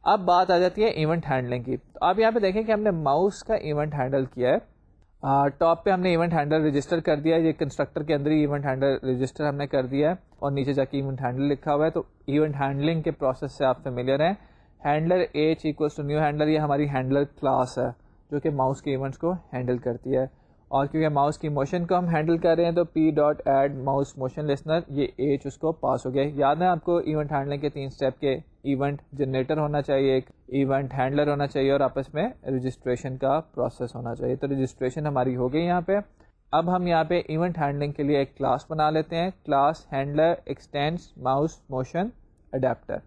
اب بات آ جاتی ہے ایونٹ ہینڈلنگ کی. تو آپ یہاں پہ دیکھیں کہ ہم نے ماؤس کا ایونٹ ہینڈل کیا ہے. ٹاپ پہ ہم نے ایونٹ ہینڈل رجسٹر کر دیا ہے, یہ کنسٹرکٹر کے اندر ہی ایونٹ ہینڈل رجسٹر ہم نے کر دیا ہے, اور نیچے جا کے ایونٹ ہینڈل لکھا ہوا ہے. تو ایونٹ ہینڈلنگ کے پروسیس سے آپ فیملیئر ہیں. Handler H equals to new handler, یہ ہماری ہینڈلر کلاس ہے جو کہ ماؤس کے ایونٹس کو ہینڈل کرتی ہے. اور کیونکہ ماؤس کی موشن کو ہم ہینڈل کر رہے ہیں تو P dot add mouse motion listener, یہ ایچ اس کو پاس ہو گیا. یاد ہے آپ کو ایونٹ ہینڈلنگ کے 3 اسٹیپ کے, ایونٹ جنریٹر ہونا چاہیے, ایک ایونٹ ہینڈلر ہونا چاہیے, اور آپس میں رجسٹریشن کا پروسیس ہونا چاہیے. تو رجسٹریشن ہماری ہو گئی یہاں پہ. اب ہم یہاں پہ ایونٹ ہینڈلنگ کے لیے ایک کلاس بنا لیتے ہیں, class handler extends mouse motion adapter.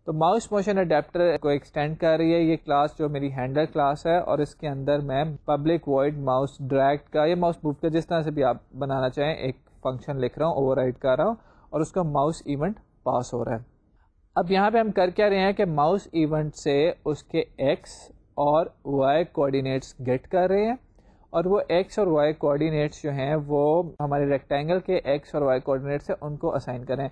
تو ماؤس موشن اڈیپٹر کو ایکسٹینڈ کر رہی ہے یہ کلاس جو میری ہینڈلر کلاس ہے, اور اس کے اندر میں پبلک وائڈ ماؤس ڈریگ کا یا ماؤس موو کا, جس طرح سے بھی آپ بنانا چاہیں, ایک فنکشن لکھ رہا ہوں, اوور رائڈ کر رہا ہوں, اور اس کا ماؤس ایونٹ پاس ہو رہا ہے. اب یہاں پہ ہم کر کیا رہے ہیں کہ ماؤس ایونٹ سے اس کے ایکس اور وائی کوآرڈینیٹس گیٹ کر رہے ہیں, اور وہ ایکس اور وائی کوآرڈینیٹس جو ہیں وہ ہمارے ریکٹینگل کے ایکس اور وائی کوآرڈینیٹس ہیں ان کو اسائن کریں.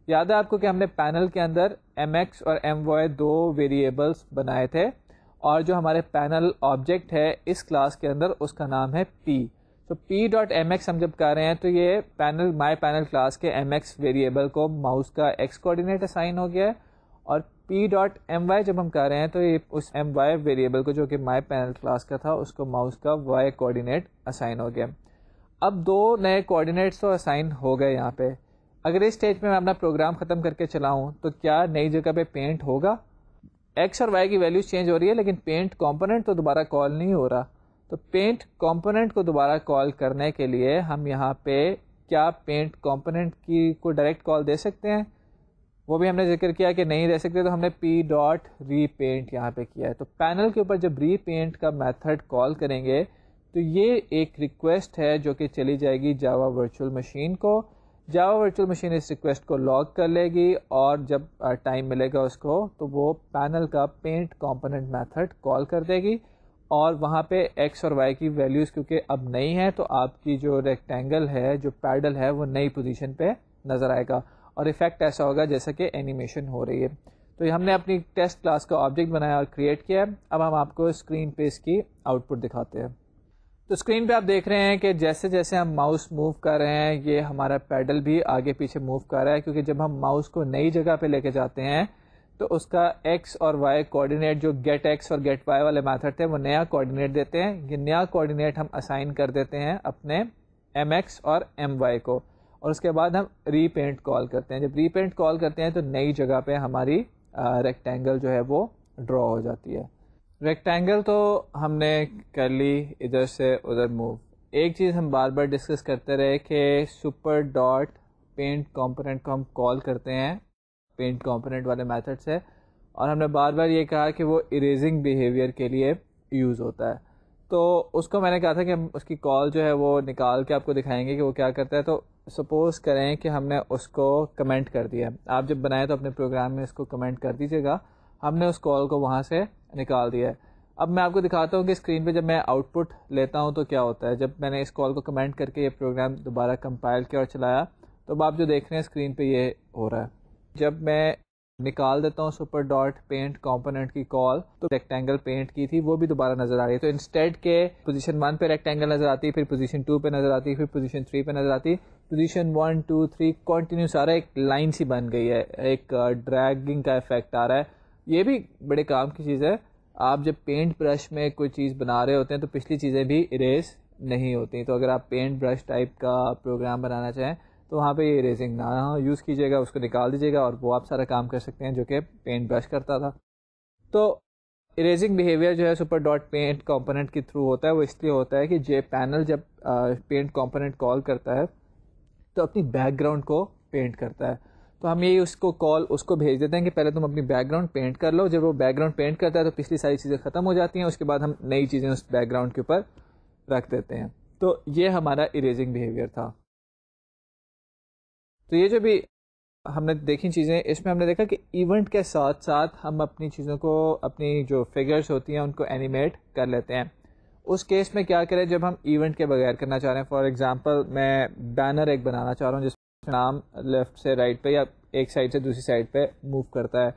یاد ہے آپ کو کہ ہم نے پینل کے اندر ایم ایکس اور ایم وائی 2 ویریبلس بنائے تھے, اور جو ہمارے پینل آبجیکٹ ہے اس کلاس کے اندر اس کا نام ہے پی. تو پی ڈاٹ ایم ایکس ہم جب کر رہے ہیں تو یہ پینل مائی پینل کلاس کے ایم ایکس ویریبل کو ماؤس کا ایکس کوآرڈینیٹ اسائن ہو گیا ہے, اور پی ڈاٹ ایم وائی جب ہم کر رہے ہیں تو یہ اس ایم وائی ویریبل کو جو کہ مائی پینل کلاس کا تھا اس کو ماؤس کا وائی کوآرڈینیٹ اسائن ہو گیا. اب 2 نئے کوآرڈینیٹس تو اسائن ہو گئے یہاں پہ. اگر اس اسٹیج میں اپنا پروگرام ختم کر کے چلاؤں تو کیا نئی جگہ پہ پینٹ ہوگا؟ ایکس اور وائی کی ویلیوز چینج ہو رہی ہے لیکن پینٹ کمپوننٹ تو دوبارہ کال نہیں ہو رہا. تو پینٹ کمپوننٹ کو دوبارہ کال کرنے کے لیے ہم یہاں پہ کیا پینٹ کمپوننٹ کی کو ڈائریکٹ کال دے سکتے ہیں؟ وہ بھی ہم نے ذکر کیا کہ نہیں دے سکتے, تو ہم نے پی ڈاٹ ری پینٹ یہاں پہ کیا ہے. تو پینل کے اوپر جب ری پینٹ کا میتھڈ کال کریں گے تو یہ ایک ریکویسٹ ہے جو کہ چلی جائے گی جاوا ورچوئل مشین کو. جاوا ورچوئل مشین اس ریکویسٹ کو لاگ کر لے گی, اور جب ٹائم ملے گا اس کو تو وہ پینل کا پینٹ کمپوننٹ میتھڈ کال کر دے گی, اور وہاں پہ ایکس اور وائی کی ویلیوز کیونکہ اب نہیں ہے تو آپ کی جو ریکٹینگل ہے, جو پیڈل ہے, وہ نئی پوزیشن پہ نظر آئے گا, اور ایفیکٹ ایسا ہوگا جیسا کہ اینیمیشن ہو رہی ہے. تو ہم نے اپنی ٹیسٹ کلاس کا آبجیکٹ بنایا اور کریٹ کیا ہے. اب ہم آپ کو اسکرین پہ اس کی آؤٹ پٹ دکھاتے ہیں. تو اسکرین پہ آپ دیکھ رہے ہیں کہ جیسے جیسے ہم ماؤس موو کر رہے ہیں یہ ہمارا پیڈل بھی آگے پیچھے موو کر رہا ہے, کیونکہ جب ہم ماؤس کو نئی جگہ پہ لے کے جاتے ہیں تو اس کا ایکس اور وائی کوآرڈینیٹ جو گیٹ ایکس اور گیٹ وائی والے میتھڈ تھے وہ نیا کوآرڈینیٹ دیتے ہیں. یہ نیا کوآرڈینیٹ ہم اسائن کر دیتے ہیں اپنے ایم ایکس اور ایم وائی کو, اور اس کے بعد ہم ری پینٹ کال کرتے ہیں. جب ری پینٹ کال کرتے ہیں تو نئی جگہ پہ ہماری ریکٹینگل جو ہے وہ ڈرا ہو جاتی ہے. ریکٹینگل تو ہم نے کر لی ادھر سے ادھر موو. ایک چیز ہم بار بار ڈسکس کرتے رہے کہ سپر ڈاٹ پینٹ کمپوننٹ کو ہم کال کرتے ہیں پینٹ کمپوننٹ والے میتھڈ سے, اور ہم نے بار بار یہ کہا کہ وہ اریزنگ بیہیویئر کے لیے یوز ہوتا ہے. تو اس کو میں نے کہا تھا کہ ہم اس کی کال جو ہے وہ نکال کے آپ کو دکھائیں گے کہ وہ کیا کرتا ہے. تو سپوز کریں کہ ہم نے اس کو کمنٹ کر دیا, آپ جب بنائیں تو اپنے پروگرام میں اس کو کمنٹ کر دیجیے گا. ہم نے اس کال کو وہاں سے نکال دیا ہے. اب میں آپ کو دکھاتا ہوں کہ اسکرین پہ جب میں آؤٹ پٹ لیتا ہوں تو کیا ہوتا ہے. جب میں نے اس کال کو کمنٹ کر کے یہ پروگرام دوبارہ کمپائل کیا اور چلایا تو اب آپ جو دیکھ رہے ہیں اسکرین پہ یہ ہو رہا ہے. جب میں نکال دیتا ہوں سپر ڈاٹ پینٹ کمپوننٹ کی کال تو ریکٹینگل پینٹ کی تھی وہ بھی دوبارہ نظر آ رہی ہے. تو انسٹیڈ کے پوزیشن 1 پہ ریکٹینگل نظر آتی, پھر پوزیشن 2 پہ نظر آتی, پھر پوزیشن 3 پہ نظر آتی, پوزیشن 1 2 3 کنٹینیو سارا ایک لائن سی بن گئی ہے, ایک ڈریگنگ کا افیکٹ آ رہا ہے. یہ بھی بڑے کام کی چیز ہے. آپ جب پینٹ برش میں کوئی چیز بنا رہے ہوتے ہیں تو پچھلی چیزیں بھی اریز نہیں ہوتی. تو اگر آپ پینٹ برش ٹائپ کا پروگرام بنانا چاہیں تو وہاں پہ یہ اریزنگ نہ یوز کیجیے گا, اس کو نکال دیجیے گا اور وہ آپ سارا کام کر سکتے ہیں جو کہ پینٹ برش کرتا تھا. تو اریزنگ بیہیویئر جو ہے سپر ڈاٹ پینٹ کمپوننٹ کے تھرو ہوتا ہے. وہ اس لیے ہوتا ہے کہ جے پینل جب پینٹ کمپوننٹ کال کرتا ہے تو اپنی بیک گراؤنڈ کو پینٹ کرتا ہے. تو ہم یہی اس کو کال اس کو بھیج دیتے ہیں کہ پہلے تم اپنی بیک گراؤنڈ پینٹ کر لو. جب وہ بیک گراؤنڈ پینٹ کرتا ہے تو پچھلی ساری چیزیں ختم ہو جاتی ہیں, اس کے بعد ہم نئی چیزیں اس بیک گراؤنڈ کے اوپر رکھ دیتے ہیں. تو یہ ہمارا اریزنگ بیہیویئر تھا. تو یہ جو بھی ہم نے دیکھی چیزیں, اس میں ہم نے دیکھا کہ ایونٹ کے ساتھ ساتھ ہم اپنی چیزوں کو, اپنی جو فگرز ہوتی ہیں ان کو اینیمیٹ کر لیتے ہیں. اس کیس میں کیا کریں جب ہم ایونٹ کے بغیر کرنا چاہ رہے ہیں. فار ایگزامپل میں بینر ایک بنانا چاہ رہا ہوں جس میں نام لیفٹ سے رائٹ پہ یا ایک سائڈ سے دوسری سائڈ پہ موو کرتا ہے.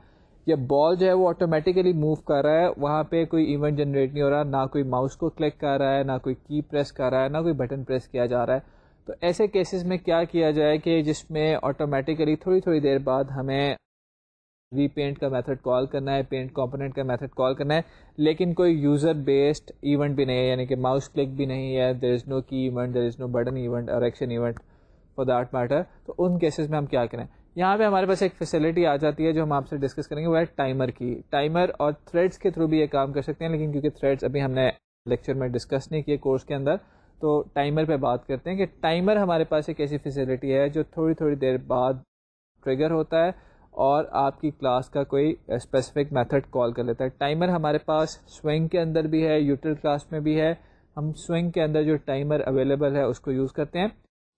یہ بال جو ہے وہ آٹومیٹیکلی موو کر رہا ہے, وہاں پہ کوئی ایونٹ جنریٹ نہیں ہو رہا, نہ کوئی ماؤس کو کلک کر رہا ہے, نہ کوئی کی پریس کر رہا ہے, نہ کوئی بٹن پریس کیا جا رہا ہے. تو ایسے کیسز میں کیا کیا جائے کہ جس میں آٹومیٹیکلی تھوڑی دیر بعد ہمیں ری پینٹ کا میتھڈ کال کرنا ہے, پینٹ کمپوننٹ کا میتھڈ کال کرنا ہے, لیکن کوئی یوزر بیسڈ ایونٹ بھی نہیں ہے, یعنی کہ ماؤس کلک بھی نہیں ہے, دیر از نو کی ایونٹ, دیر از نو بٹن ایونٹ اور action event for that matter. تو ان کیسز میں ہم کیا کریں. یہاں پہ ہمارے پاس ایک فیسلٹی آ جاتی ہے جو ہم آپ سے ڈسکس کریں گے, وہ ہے ٹائمر کی. ٹائمر اور تھریڈس کے تھرو بھی یہ کام کر سکتے ہیں, لیکن کیونکہ تھریڈس ابھی ہم نے لیکچر میں ڈسکس نہیں کیے کورس کے اندر, تو ٹائمر پہ بات کرتے ہیں کہ ٹائمر ہمارے پاس ایک ایسی فیسلٹی ہے جو تھوڑی دیر بعد ٹریگر ہوتا ہے اور آپ کی کلاس کا کوئی اسپیسیفک میتھڈ کال کر لیتا ہے. ٹائمر ہمارے پاس سوئنگ کے اندر بھی ہے, یوٹل کلاس میں بھی ہے. ہم سوئنگ کے اندر جو ٹائمر اویلیبل ہے اس کو یوز کرتے ہیں.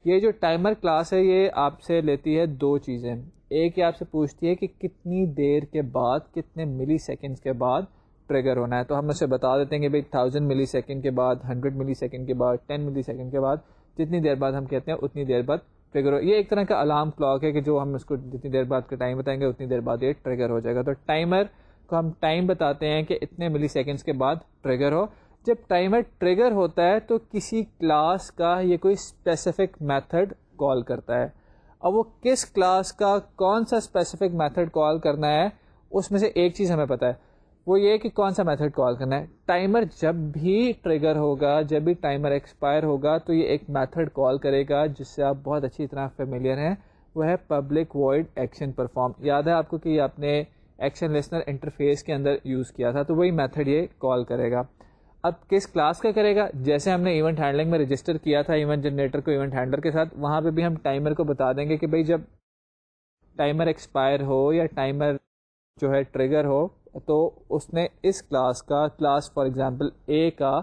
یہ جو ٹائمر کلاس ہے یہ آپ سے لیتی ہے دو چیزیں. ایک یہ آپ سے پوچھتی ہے کہ کتنی دیر کے بعد, کتنے ملی سیکنڈز کے بعد ٹریگر ہونا ہے. تو ہم اسے بتا دیتے ہیں کہ بھائی 1000 ملی سیکنڈ کے بعد, 100 ملی سیکنڈ کے بعد, 10 ملی سیکنڈ کے بعد, جتنی دیر بعد ہم کہتے ہیں اتنی دیر بعد ٹریگر ہو. یہ ایک طرح کا الارم کلاک ہے کہ جو ہم اس کو جتنی دیر بعد کا ٹائم بتائیں گے اتنی دیر بعد یہ ٹریگر ہو جائے گا. تو ٹائمر کو ہم ٹائم بتاتے ہیں کہ اتنے ملی سیکنڈز کے بعد ٹریگر ہو. جب ٹائمر ٹریگر ہوتا ہے تو کسی کلاس کا یہ کوئی اسپیسیفک میتھڈ کال کرتا ہے. اب وہ کس کلاس کا کون سا اسپیسیفک میتھڈ کال کرنا ہے, اس میں سے ایک چیز ہمیں پتہ ہے, وہ یہ کہ کون سا میتھڈ کال کرنا ہے. ٹائمر جب بھی ٹریگر ہوگا, جب بھی ٹائمر ایکسپائر ہوگا تو یہ ایک میتھڈ کال کرے گا جس سے آپ بہت اچھی طرح فیملیئر ہیں, وہ ہے پبلک وائڈ ایکشن پرفارم. یاد ہے آپ کو کہ یہ آپ نے ایکشن لسنر انٹرفیس کے اندر یوز کیا تھا, تو وہی میتھڈ یہ کال کرے گا. اب کس کلاس کا کرے گا, جیسے ہم نے ایونٹ ہینڈلنگ میں رجسٹر کیا تھا ایونٹ جنریٹر کو ایونٹ ہینڈلر کے ساتھ, وہاں پہ بھی ہم ٹائمر کو بتا دیں گے کہ بھائی جب ٹائمر ایکسپائر ہو یا ٹائمر جو ہے ٹریگر ہو تو اس نے اس کلاس کا, کلاس فار ایگزامپل اے کا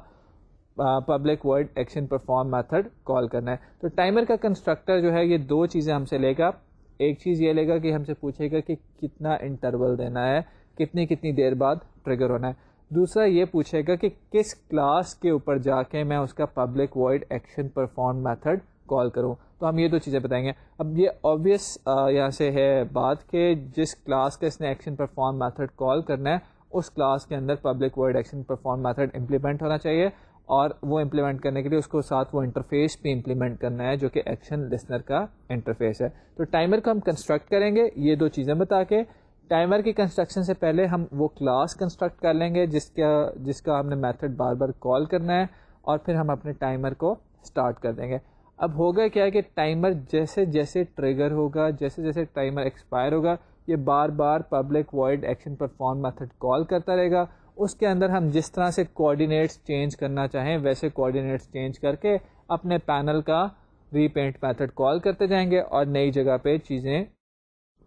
public void action perform method کال کرنا ہے. تو ٹائمر کا کنسٹرکٹر جو ہے یہ دو چیزیں ہم سے لے گا. ایک چیز یہ لے گا کہ ہم سے پوچھے گا کہ کتنا انٹرول دینا ہے, کتنی دیر بعد ٹریگر ہونا ہے. دوسرا یہ پوچھے گا کہ کس کلاس کے اوپر جا کے میں اس کا public void action perform method کال کروں. تو ہم یہ دو چیزیں بتائیں گے. اب یہ آبویس یہاں سے ہے بات کہ جس کلاس کا اس نے ایکشن پرفارم میتھڈ کال کرنا ہے اس کلاس کے اندر public void action perform method implement ہونا چاہیے, اور وہ امپلیمنٹ کرنے کے لیے اس کو ساتھ وہ انٹرفیس بھی امپلیمنٹ کرنا ہے جو کہ ایکشن لسنر کا انٹرفیس ہے. تو ٹائمر کو ہم کنسٹرکٹ کریں گے یہ دو چیزیں بتا کے. ٹائمر کی کنسٹرکشن سے پہلے ہم وہ کلاس کنسٹرکٹ کر لیں گے جس کا ہم نے میتھڈ بار بار کال کرنا ہے, اور پھر ہم اپنے ٹائمر کو اسٹارٹ کر دیں گے. اب ہوگا کیا کہ ٹائمر جیسے جیسے ٹریگر ہوگا, جیسے جیسے ٹائمر ایکسپائر ہوگا, یہ بار بار public void action perform method call کرتا رہے گا. اس کے اندر ہم جس طرح سے کوآرڈینیٹس چینج کرنا چاہیں ویسے کوآرڈینیٹس چینج کر کے اپنے پینل کا ری پینٹ میتھڈ کال کرتے جائیں گے, اور نئی جگہ پہ چیزیں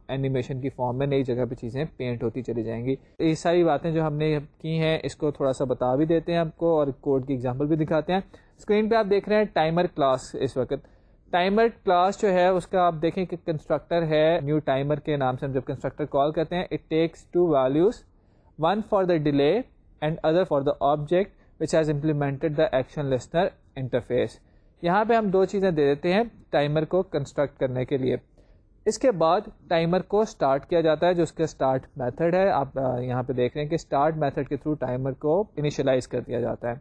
اینیمیشن کی فارم میں نئی جگہ پہ چیزیں پینٹ ہوتی چلی جائیں گی. یہ ساری باتیں جو ہم نے کی ہیں اس کو تھوڑا سا بتا بھی دیتے ہیں آپ کو, اور کوڈ کی ایگزامپل بھی دکھاتے ہیں. اسکرین پہ آپ دیکھ رہے ہیں ٹائمر کلاس. اس وقت ٹائمر کلاس جو ہے اس کا آپ دیکھیں کہ کنسٹرکٹر ہے نیو ٹائمر کے نام سے. ہم جب کنسٹرکٹر کال کرتے ہیں it takes two values, one for the delay and other for the object which has implemented the action listener interface. یہاں پہ ہم دو چیزیں دے دیتے ہیں ٹائمر کو کنسٹرکٹ کرنے کے لیے. اس کے بعد ٹائمر کو سٹارٹ کیا جاتا ہے جو اس کا سٹارٹ میتھڈ ہے. آپ یہاں پہ دیکھ رہے ہیں کہ سٹارٹ میتھڈ کے تھرو ٹائمر کو انیشلائز کر دیا جاتا ہے.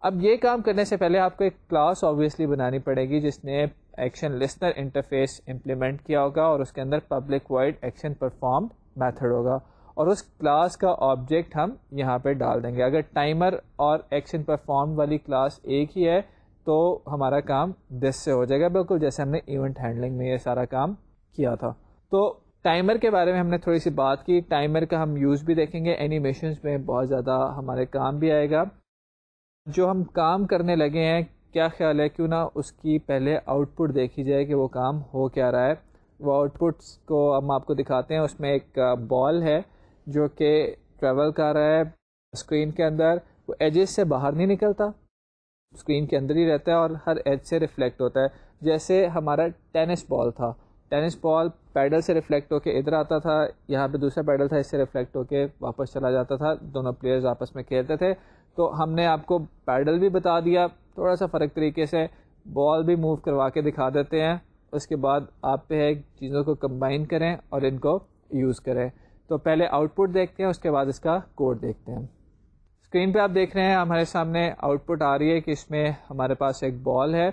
اب یہ کام کرنے سے پہلے آپ کو ایک کلاس آبویسلی بنانی پڑے گی جس نے ایکشن لسنر انٹرفیس امپلیمنٹ کیا ہوگا, اور اس کے اندر public void action perform method ہوگا, اور اس کلاس کا آبجیکٹ ہم یہاں پہ ڈال دیں گے. اگر ٹائمر اور ایکشن پرفارم والی کلاس ایک ہی ہے تو ہمارا کام دس سے ہو جائے گا, بالکل جیسے ہم نے ایونٹ ہینڈلنگ میں یہ سارا کام کیا تھا. تو ٹائمر کے بارے میں ہم نے تھوڑی سی بات کی. ٹائمر کا ہم یوز بھی دیکھیں گے, اینیمیشنز میں بہت زیادہ ہمارے کام بھی آئے گا. جو ہم کام کرنے لگے ہیں, کیا خیال ہے کیوں نہ اس کی پہلے آؤٹ پٹ دیکھی جائے کہ وہ کام ہو کیا رہا ہے. وہ آؤٹ پٹس کو ہم آپ کو دکھاتے ہیں. اس میں ایک بال ہے جو کہ ٹریول کر رہا ہے اسکرین کے اندر. وہ ایجز سے باہر نہیں نکلتا, اسکرین کے اندر ہی رہتا ہے اور ہر ایج سے ریفلیکٹ ہوتا ہے. جیسے ہمارا ٹینس بال تھا, ٹینس بال پیڈل سے ریفلیکٹ ہو کے ادھر آتا تھا, یہاں پہ دوسرا پیڈل تھا, اس سے ریفلیکٹ ہو کے واپس چلا جاتا تھا, دونوں پلیئرز آپس میں کھیلتے تھے. تو ہم نے آپ کو پیڈل بھی بتا دیا تھوڑا سا فرق طریقے سے, بال بھی موو کروا کے دکھا دیتے ہیں. اس کے بعد آپ پہ ہے چیزوں کو کمبائن کریں اور ان کو یوز کریں. تو پہلے آؤٹ پٹ دیکھتے ہیں, اس کے بعد اس کا کوڈ دیکھتے ہیں. اسکرین پہ آپ دیکھ رہے ہیں ہمارے سامنے آؤٹ پٹ آ رہی ہے کہ اس میں ہمارے پاس ایک بال ہے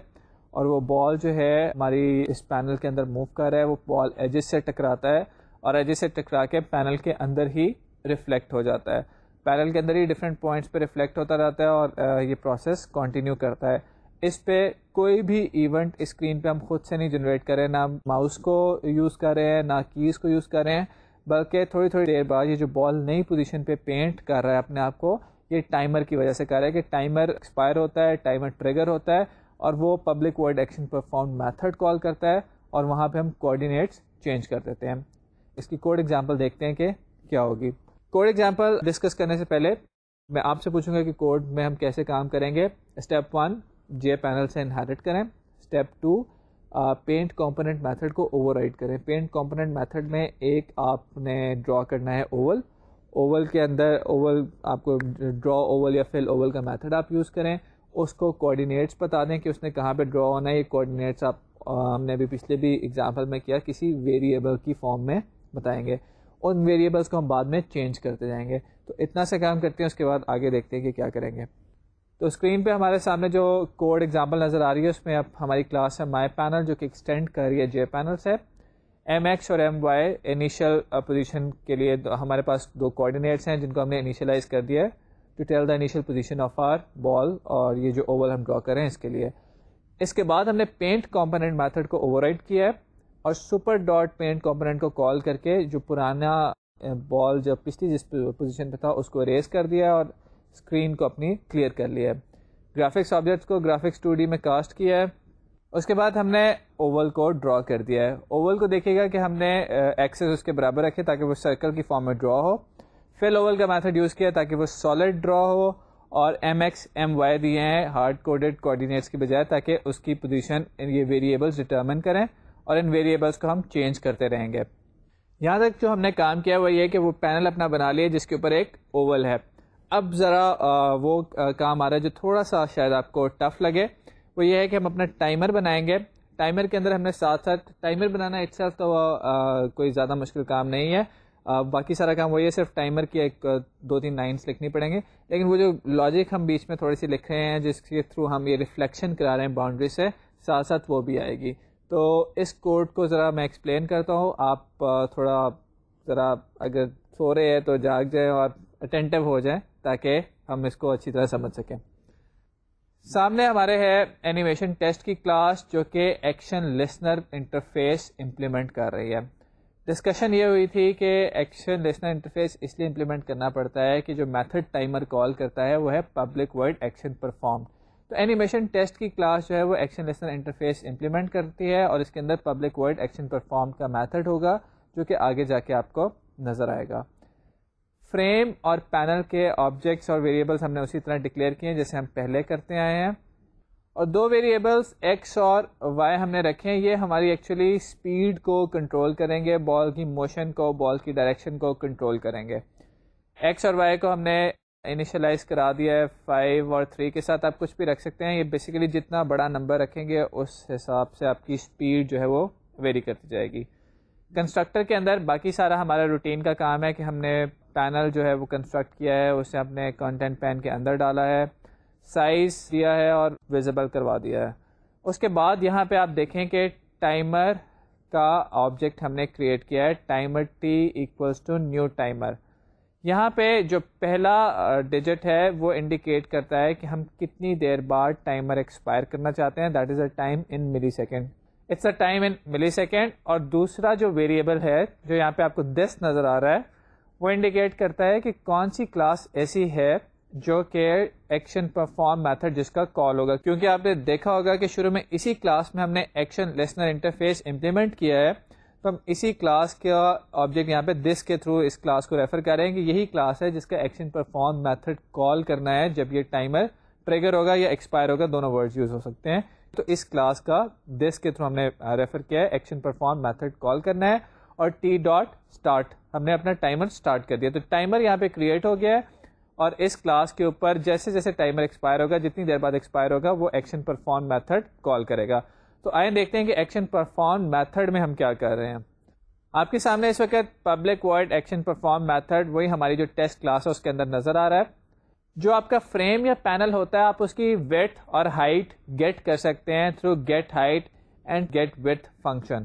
اور وہ بال جو ہے ہماری اس پینل کے اندر موو کر رہا ہے. وہ بال ایجز سے ٹکراتا ہے اور ایجز سے ٹکرا کے پینل کے اندر ہی ریفلیکٹ ہو جاتا ہے. پینل کے اندر ہی ڈفرینٹ پوائنٹس پہ ریفلیکٹ ہوتا رہتا ہے اور یہ پروسیس کنٹینیو کرتا ہے. اس پہ کوئی بھی ایونٹ اسکرین پہ ہم خود سے نہیں جنریٹ کریں, نہ ماؤس کو یوز کر رہے ہیں نہ کیز کو یوز کر رہے ہیں, بلکہ تھوڑی تھوڑی دیر بعد یہ جو بال نئی پوزیشن پہ پینٹ کر رہا ہے اپنے آپ کو, یہ ٹائمر کی وجہ سے کر رہا ہے کہ ٹائمر ایکسپائر ہوتا ہے, ٹائمر ٹریگر ہوتا ہے اور وہ public void action perform method call کرتا ہے اور وہاں پہ ہم کوآرڈینیٹس چینج کر دیتے ہیں. اس کی کوڈ ایگزامپل دیکھتے ہیں کہ کیا ہوگی. کوڈ ایگزامپل ڈسکس کرنے سے پہلے میں آپ سے پوچھوں گا کہ کوڈ میں ہم کیسے کام کریں گے. اسٹیپ 1 جے پینل سے انہیرٹ کریں. اسٹیپ 2 پینٹ کمپوننٹ میتھڈ کو اوور رائڈ کریں. پینٹ کمپوننٹ میتھڈ میں ایک آپ نے ڈرا کرنا ہے اوول. اوول کے اندر اوول آپ کو ڈرا اوول یا فل اوول کا میتھڈ آپ یوز کریں. اس کو کوآرڈینیٹس بتا دیں کہ اس نے کہاں پہ ڈرا ہونا ہے. یہ کوآرڈینیٹس آپ ہم نے ابھی پچھلے بھی ایگزامپل میں کیا, کسی ویریبل کی فارم میں بتائیں گے. ان ویریبلس کو ہم بعد میں چینج کرتے جائیں گے. تو اتنا سے کام کرتے ہیں, اس کے بعد آگے دیکھتے ہیں کہ کیا کریں گے. تو اسکرین پہ ہمارے سامنے جو کوڈ ایگزامپل نظر آ رہی ہے اس میں اب ہماری کلاس ہے مائی پینل جو کہ ایکسٹینڈ کر رہی ہے جے پینل سے. ایم ایکس اور ایم وائی انیشیل پوزیشن کے لیے ہمارے پاس دو کوآرڈینیٹس ہیں جن کو ہم نے انیشلائز کر دیا ہے to tell the initial position of our ball, اور یہ جو اوول ہم ڈرا کریں اس کے لیے. اس کے بعد ہم نے پینٹ کمپوننٹ میتھڈ کو اوور رائڈ کیا ہے اور سپر ڈاٹ پینٹ کمپوننٹ کو کال کر کے جو پرانا بال جو پچھلی جس پوزیشن پہ تھا اس کو اریز کر دیا اور اسکرین کو اپنی کلیئر کر لیا ہے. گرافکس آبجیکٹس کو گرافکس 2D میں کاسٹ کیا ہے. اس کے بعد ہم نے اوول کو ڈرا کر دیا ہے. اوول کو دیکھے گا کہ ہم نے ایکسس اس کے برابر رکھے تاکہ وہ سرکل کی فارم میں ڈرا ہو. فل اوول کا میتھڈ یوز کیا تاکہ وہ سالڈ ڈرا ہو, اور ایم ایکس ایم وائی دیے ہیں ہارڈ کوڈیڈ کوآرڈینیٹس کی بجائے تاکہ اس کی پوزیشن یہ ویریبلس ڈٹرمن کریں اور ان ویریبلس کو ہم چینج کرتے رہیں گے. یہاں تک جو ہم نے کام کیا وہ یہ کہ وہ پینل اپنا بنا لیا جس کے اوپر ایک اوول ہے. اب ذرا وہ کام آ رہا ہے جو تھوڑا سا شاید آپ کو ٹف لگے, وہ یہ ہے کہ ہم اپنا ٹائمر بنائیں گے. ٹائمر کے اندر ہم نے ساتھ ساتھ ٹائمر بنانا اٹ سیلف تو کوئی زیادہ مشکل کام نہیں ہے, باقی سارا کام وہی ہے, صرف ٹائمر کی ایک 2-3 لائنس لکھنی پڑیں گے. لیکن وہ جو لاجک ہم بیچ میں تھوڑی سی لکھ رہے ہیں جس کے تھرو ہم یہ ریفلیکشن کرا رہے ہیں باؤنڈری سے, ساتھ ساتھ وہ بھی آئے گی. تو اس کوڈ کو ذرا میں ایکسپلین کرتا ہوں, آپ تھوڑا ذرا اگر سو رہے ہیں تو جاگ جائیں اور اٹینٹو ہو جائیں تاکہ ہم اس کو اچھی طرح سمجھ سکیں. سامنے ہمارے ہے اینیمیشن ٹیسٹ کی کلاس جو کہ ایکشن لسنر انٹرفیس امپلیمنٹ کر رہی ہے. ڈسکشن یہ ہوئی تھی کہ ایکشن لسنر انٹرفیس اس لیے امپلیمنٹ کرنا پڑتا ہے کہ جو میتھڈ ٹائمر کال کرتا ہے وہ ہے پبلک وائڈ ایکشن پرفارم. تو اینیمیشن ٹیسٹ کی کلاس جو ہے وہ ایکشن لسنر انٹرفیس امپلیمنٹ کرتی ہے اور اس کے اندر پبلک وائڈ ایکشن پرفارم کا میتھڈ ہوگا جو کہ آگے جا کے آپ کو نظر آئے گا. فریم اور پینل کے آبجیکٹس اور ویریبلس ہم نے اسی طرح ڈکلیئر کیے ہیں جیسے ہم پہلے کرتے آئے ہیں, اور دو ویریبلس ایکس اور وائی ہم نے رکھے ہیں. یہ ہماری ایکچولی اسپیڈ کو کنٹرول کریں گے, بال کی موشن کو, بال کی ڈائریکشن کو کنٹرول کریں گے. ایکس اور وائی کو ہم نے انیشلائز کرا دیا ہے 5 اور 3 کے ساتھ. آپ کچھ بھی رکھ سکتے ہیں, یہ بیسیکلی جتنا بڑا نمبر رکھیں گے اس حساب سے آپ کی اسپیڈ جو ہے وہ ویری کرتی جائے گی. کنسٹرکٹر کے اندر باقی سارا ہمارا روٹین کا کام ہے کہ ہم نے پینل جو ہے وہ کنسٹرکٹ کیا ہے, اسے ہم نے کنٹینٹ پین کے اندر ڈالا ہے, سائز دیا ہے اور ویزیبل کروا دیا ہے. اس کے بعد یہاں پہ آپ دیکھیں کہ ٹائمر کا آبجیکٹ ہم نے کریٹ کیا ہے, timer t equals to new timer. یہاں پہ جو پہلا ڈیجٹ ہے وہ انڈیکیٹ کرتا ہے کہ ہم کتنی دیر بعد ٹائمر ایکسپائر کرنا چاہتے ہیں. That is a time in millisecond. It's a time in millisecond. اور دوسرا جو ویریبل ہے جو یہاں پہ آپ کو دس نظر آ رہا ہے وہ انڈیکیٹ کرتا ہے کہ کون سی کلاس ایسی ہے جو کہ ایکشن پرفارم میتھڈ جس کا کال ہوگا. کیونکہ آپ نے دیکھا ہوگا کہ شروع میں اسی کلاس میں ہم نے ایکشن لسنر انٹرفیس امپلیمنٹ کیا ہے, تو ہم اسی کلاس کا آبجیکٹ یہاں پہ دس کے تھرو اس کلاس کو ریفر کریں گے. یہی کلاس ہے جس کا ایکشن پرفارم میتھڈ کال کرنا ہے جب یہ ٹائمر ٹریگر ہوگا یا ایکسپائر ہوگا, دونوں ورڈز یوز ہو سکتے ہیں. تو اس کلاس کا دس کے تھرو ہم نے ریفر کیا ہے, ایکشن پرفارم میتھڈ کال کرنا ہے, اور ٹی ڈاٹ اسٹارٹ ہم نے اپنا ٹائمر اسٹارٹ کر دیا. تو ٹائمر یہاں پہ کریٹ ہو گیا ہے, اور اس کلاس کے اوپر جیسے جیسے ٹائمر ایکسپائر ہوگا, جتنی دیر بعد ایکسپائر ہوگا, وہ ایکشن پرفارم میتھڈ کال کرے گا. تو آئیں دیکھتے ہیں کہ ایکشن پرفارم میتھڈ میں ہم کیا کر رہے ہیں. آپ کے سامنے اس وقت public void action perform method, وہی ہماری جو ٹیسٹ کلاس ہے اس کے اندر نظر آ رہا ہے. جو آپ کا فریم یا پینل ہوتا ہے, آپ اس کی ویڈتھ اور ہائٹ گیٹ کر سکتے ہیں through get height and get width function.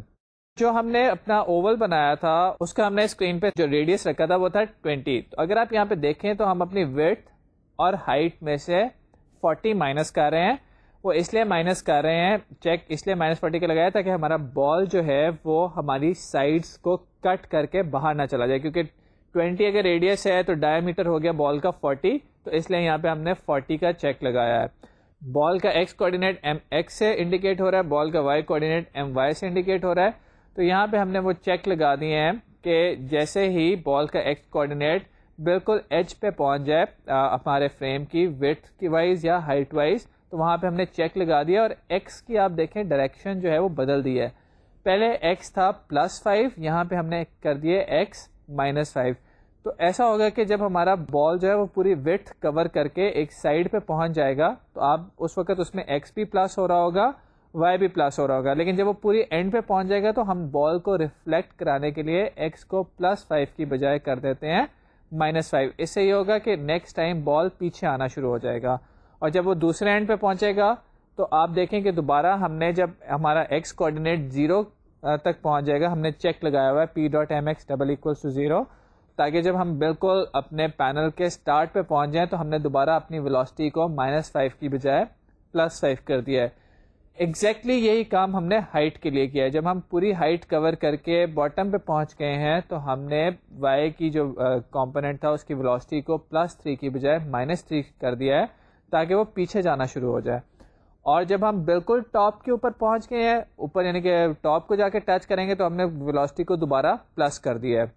جو ہم نے اپنا اوول بنایا تھا اس کا ہم نے اسکرین پہ جو ریڈیس رکھا تھا وہ تھا 20. تو اگر آپ یہاں پہ دیکھیں تو ہم اپنی ویڈتھ اور ہائٹ میں سے 40 مائنس کر رہے ہیں. وہ اس لیے مائنس کر رہے ہیں, چیک اس لیے -40 کا لگایا تاکہ ہمارا بال جو ہے وہ ہماری سائڈس کو کٹ کر کے باہر نہ چلا جائے. کیونکہ 20 اگر ریڈیس ہے تو ڈایا میٹر ہو گیا بال کا 40, تو اس لیے یہاں پہ ہم نے 40 کا چیک لگایا ہے. بال کا ایکس کوآرڈینیٹ ایم ایکس سے انڈیکیٹ ہو رہا ہے, بال کا وائی کوآرڈینیٹ ایم وائی سے انڈیکیٹ ہو رہا ہے. تو یہاں پہ ہم نے وہ چیک لگا دیے ہیں کہ جیسے ہی بال کا ایکس کوآرڈینیٹ بالکل ایج پہ پہنچ جائے ہمارے فریم کی ویڈتھ کی وائز یا ہائٹ وائز, تو وہاں پہ ہم نے چیک لگا دیا. اور ایکس کی آپ دیکھیں ڈائریکشن جو ہے وہ بدل دی ہے. پہلے ایکس تھا +5, یہاں پہ ہم نے کر دیے ایکس -5. تو ایسا ہوگا کہ جب ہمارا بال جو ہے وہ پوری ویڈتھ کور کر کے ایک سائڈ پہ پہنچ جائے گا تو آپ اس وقت اس میں ایکس بھی پلس ہو رہا ہوگا, وائی بھی پلس ہو رہا ہوگا. لیکن جب وہ پوری اینڈ پہ پہنچ جائے گا تو ہم بال کو ریفلیکٹ کرانے کے لیے ایکس کو +5 کی بجائے کر دیتے ہیں -5. اس سے یہ ہوگا کہ نیکسٹ ٹائم بال پیچھے آنا شروع ہو جائے گا. اور جب وہ دوسرے اینڈ پہ پہنچے گا تو آپ دیکھیں کہ دوبارہ ہم نے جب ہمارا ایکس کوآرڈینیٹ 0 تک پہنچ جائے گا, ہم نے چیک لگایا ہوا ہے P.mx = 0, تاکہ جب ہم بالکل اپنے پینل کے سٹارٹ پہ پہنچ جائیں تو ہم نے دوبارہ اپنی ویلوسٹی کو -5 کی بجائے +5 کر دیا ہے. ایگزیکٹلی یہی کام ہم نے ہائٹ کے لیے کیا ہے. جب ہم پوری ہائٹ کور کر کے باٹم پہ پہنچ گئے ہیں تو ہم نے وائی کی جو کمپوننٹ تھا اس کی ویلوسٹی کو +3 کی بجائے -3 کر دیا ہے تاکہ وہ پیچھے جانا شروع ہو جائے. اور جب ہم بالکل ٹاپ کے اوپر پہنچ گئے ہیں, اوپر یعنی کہ ٹاپ کو جا کے ٹچ کریں گے, تو ہم نے ویلوسٹی کو دوبارہ پلس کر دیا ہے.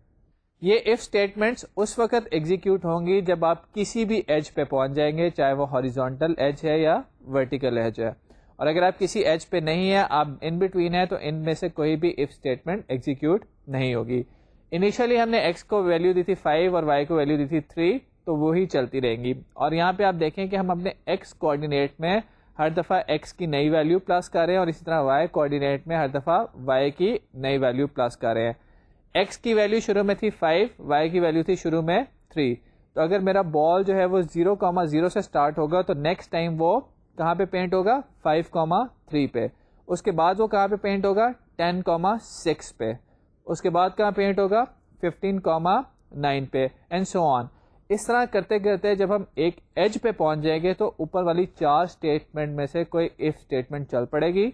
یہ اف اسٹیٹمنٹس اس وقت ایگزیکیوٹ ہوں گی جب آپ کسی بھی ایج پہ پہنچ جائیں گے, چاہے وہ ہاریزونٹل ایج ہے یا ورٹیکل ایج ہے. اور اگر آپ کسی ایج پہ نہیں ہیں, آپ ان بٹوین ہیں, تو ان میں سے کوئی بھی اف اسٹیٹمنٹ ایگزیکیوٹ نہیں ہوگی. انیشلی ہم نے ایکس کو ویلیو دی تھی 5 اور وائی کو ویلیو دی تھی 3, تو وہی چلتی رہیں گی. اور یہاں پہ آپ دیکھیں کہ ہم اپنے ایکس کوآرڈینیٹ میں ہر دفعہ ایکس کی نئی ویلیو پلس کر رہے ہیں, اور اسی طرح وائی کوآرڈینیٹ میں ہر دفعہ وائی کی نئی ویلیو پلس کر رہے ہیں. ایکس کی ویلیو شروع میں تھی 5, وائی کی ویلیو تھی شروع میں 3. تو اگر میرا بال جو ہے وہ 0,0 سے سٹارٹ ہوگا تو نیکسٹ ٹائم وہ کہاں پہ پینٹ ہوگا 5,3 پہ. اس کے بعد وہ کہاں پہ پینٹ ہوگا 10,6 پہ. اس کے بعد کہاں پینٹ ہوگا 15,9 پہ, اینڈ سو آن. اس طرح کرتے کرتے جب ہم ایک ایج پہ پہنچ جائیں گے تو اوپر والی 4 اسٹیٹمنٹ میں سے کوئی اف اسٹیٹمنٹ چل پڑے گی,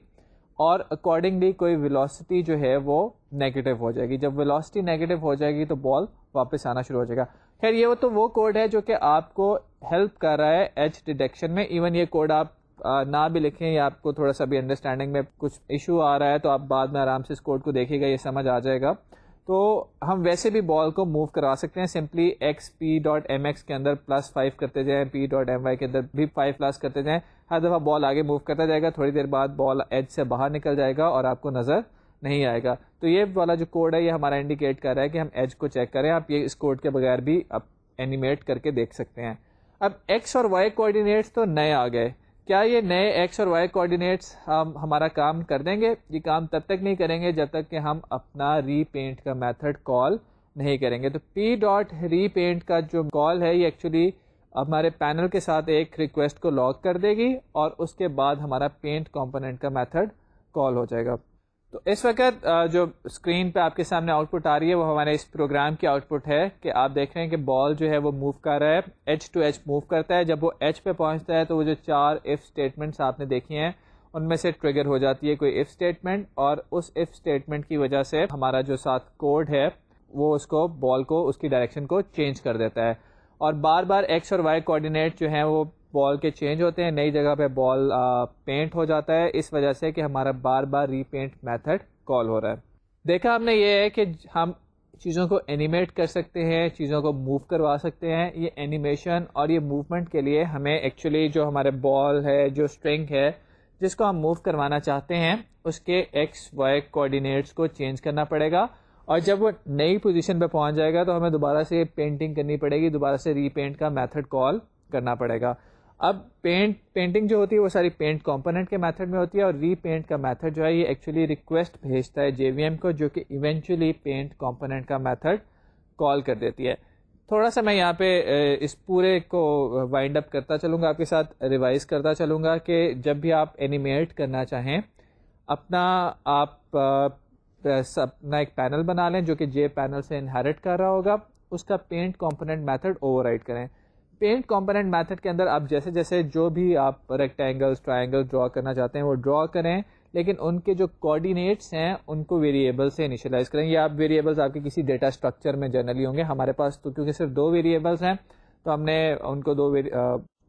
اور اکارڈنگلی کوئی ویلوسٹی جو ہے وہ نیگیٹو ہو جائے گی. جب ویلوسٹی نیگیٹو ہو جائے گی تو بال واپس آنا شروع ہو جائے گا. خیر یہ تو وہ کوڈ ہے جو کہ آپ کو ہیلپ کر رہا ہے ایج ڈیٹیکشن میں. ایون یہ کوڈ آپ نہ بھی لکھیں یا آپ کو تھوڑا سا بھی انڈرسٹینڈنگ میں کچھ ایشو آ رہا ہے تو آپ بعد میں آرام سے اس کوڈ کو دیکھیے گا, یہ سمجھ آ جائے گا. تو ہم ویسے بھی بال کو موو کروا سکتے ہیں, سمپلی ایکس P.mx کے اندر +5 کرتے جائیں, P.my کے اندر بھی 5 پلس کرتے جائیں. ہر دفعہ بال آگے موو کرتا جائے گا, تھوڑی دیر بعد بال ایج سے باہر نکل جائے گا اور آپ کو نظر نہیں آئے گا. تو یہ والا جو کوڈ ہے یہ ہمارا انڈیکیٹ کر رہا ہے کہ ہم ایج کو چیک کریں. آپ یہ اس کوڈ کے بغیر بھی آپ اینیمیٹ کر کے دیکھ سکتے ہیں. اب ایکس اور وائی کوآرڈینیٹس تو نئے آ گئے. کیا یہ نئے ایکس اور وائی کوآرڈینیٹس ہمارا کام کر دیں گے؟ یہ کام تب تک نہیں کریں گے جب تک کہ ہم اپنا ری پینٹ کا میتھڈ کال نہیں کریں گے. تو P.repaint کا جو کال ہے یہ ایکچولی ہمارے پینل کے ساتھ ایک ریکویسٹ کو لاگ کر دے گی اور اس کے بعد ہمارا پینٹ کمپوننٹ کا میتھڈ کال ہو جائے گا. تو اس وقت جو اسکرین پہ آپ کے سامنے آؤٹ پٹ آ رہی ہے وہ ہمارے اس پروگرام کی آؤٹ پٹ ہے کہ آپ دیکھ رہے ہیں کہ بال جو ہے وہ موو کر رہا ہے، ایج ٹو ایج موو کرتا ہے. جب وہ ایج پہ پہنچتا ہے تو وہ جو 4 اف اسٹیٹمنٹس آپ نے دیکھی ہیں ان میں سے ٹریگر ہو جاتی ہے کوئی اف اسٹیٹمنٹ، اور اس اف اسٹیٹمنٹ کی وجہ سے ہمارا جو ساتھ کوڈ ہے وہ اس کو بال کو اس کی ڈائریکشن کو چینج کر دیتا ہے. اور بار بار ایکس اور وائی کوآرڈینیٹ جو ہیں وہ بال کے چینج ہوتے ہیں، نئی جگہ پہ بال پینٹ ہو جاتا ہے، اس وجہ سے کہ ہمارا بار بار ری پینٹ میتھڈ کال ہو رہا ہے. دیکھا ہم نے یہ ہے کہ ہم چیزوں کو اینیمیٹ کر سکتے ہیں، چیزوں کو موو کروا سکتے ہیں. یہ اینیمیشن اور یہ موومنٹ کے لیے ہمیں ایکچولی جو ہمارے بال ہے، جو اسٹرنگ ہے جس کو ہم موو کروانا چاہتے ہیں، اس کے ایکس وائی کوآرڈینیٹس کو چینج کرنا پڑے گا. اور جب وہ نئی پوزیشن پہ پہنچ جائے گا تو ہمیں دوبارہ سے پینٹنگ کرنی پڑے گی، دوبارہ سے ری پینٹ کا میتھڈ کال کرنا پڑے گا. اب پینٹنگ جو ہوتی ہے وہ ساری پینٹ کمپوننٹ کے میتھڈ میں ہوتی ہے، اور ری پینٹ کا میتھڈ جو ہے یہ ایکچولی ریکویسٹ بھیجتا ہے JVM کو، جو کہ ایونچولی پینٹ کمپوننٹ کا میتھڈ کال کر دیتی ہے. تھوڑا سا میں یہاں پہ اس پورے کو وائنڈ اپ کرتا چلوں گا، آپ کے ساتھ ریوائز کرتا چلوں گا کہ جب بھی آپ اینیمیٹ کرنا چاہیں آپ اپنا ایک پینل بنا لیں جو کہ جے پینل سے انہیرٹ کر رہا ہوگا، اس کا paint component method over ride کریں. پینٹ کمپوننٹ میتھڈ کے اندر آپ جیسے جیسے جو بھی آپ ریکٹینگلز ٹرائنگل ڈرا کرنا چاہتے ہیں وہ ڈرا کریں، لیکن ان کے جو کوآرڈینیٹس ہیں ان کو ویریبل سے انیشلائز کریں. یہ آپ ویریبلز آپ کے کسی ڈیٹا اسٹرکچر میں جنرلی ہوں گے. ہمارے پاس تو کیونکہ صرف 2 ویریبلز ہیں تو ہم نے ان کو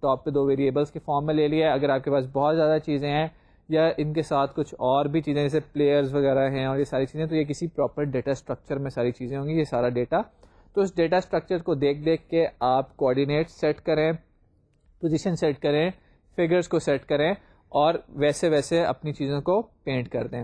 ٹاپ پہ 2 ویریبلز کے فارم میں لے لیا ہے. اگر آپ کے پاس بہت زیادہ چیزیں ہیں یا ان کے ساتھ کچھ اور بھی چیزیں جیسے پلیئرز وغیرہ ہیں اور یہ ساری چیزیں، تو یہ کسی پراپر ڈیٹا اسٹرکچر میں ساری چیزیں ہوں گی، یہ سارا ڈیٹا. تو اس ڈیٹا اسٹرکچر کو دیکھ کے آپ کوآرڈینیٹ سیٹ کریں، پوزیشن سیٹ کریں، فگرز کو سیٹ کریں اور ویسے اپنی چیزوں کو پینٹ کر دیں.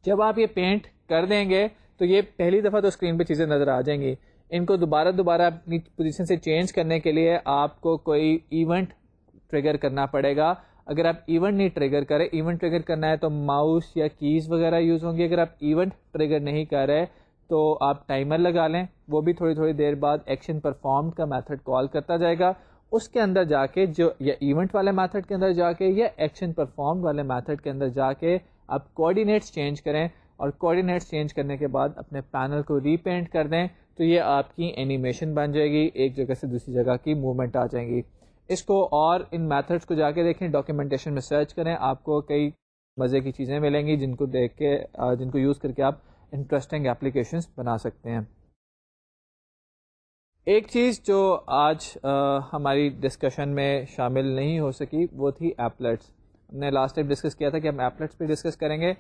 جب آپ یہ پینٹ کر دیں گے تو یہ پہلی دفعہ تو اسکرین پہ چیزیں نظر آ جائیں گی. ان کو دوبارہ اپنی پوزیشن سے چینج کرنے کے لیے آپ کو کوئی ایونٹ ٹریگر کرنا پڑے گا. اگر آپ ایونٹ نہیں ٹریگر کریں، ایونٹ ٹریگر کرنا ہے تو ماؤس یا کیز وغیرہ یوز ہوں گی. اگر آپ ایونٹ ٹریگر نہیں کر رہے تو آپ ٹائمر لگا لیں، وہ بھی تھوڑی دیر بعد ایکشن پرفارمڈ کا میتھڈ کال کرتا جائے گا. اس کے اندر جا کے جو یا ایونٹ والے میتھڈ کے اندر جا کے یا ایکشن پرفارمڈ والے میتھڈ کے اندر جا کے آپ کوآرڈینیٹس چینج کریں، اور کوآرڈینیٹس چینج کرنے کے بعد اپنے پینل کو ری پینٹ کر دیں تو یہ آپ کی اینیمیشن بن جائے گی، ایک جگہ سے دوسری جگہ کی موومنٹ آ جائیں گی. اس کو اور ان میتھڈس کو جا کے دیکھیں، ڈاکیومنٹیشن میں سرچ کریں، آپ کو کئی مزے کی چیزیں ملیں گی جن کو دیکھ کے جن کو یوز کر کے آپ انٹرسٹنگ اپلیکیشنز بنا سکتے ہیں. ایک چیز جو آج ہماری ڈسکشن میں شامل نہیں ہو سکی وہ تھی ایپلیٹس. ہم نے لاسٹ ٹائم ڈسکس کیا تھا کہ ہم ایپلیٹس پہ ڈسکس کریں گے،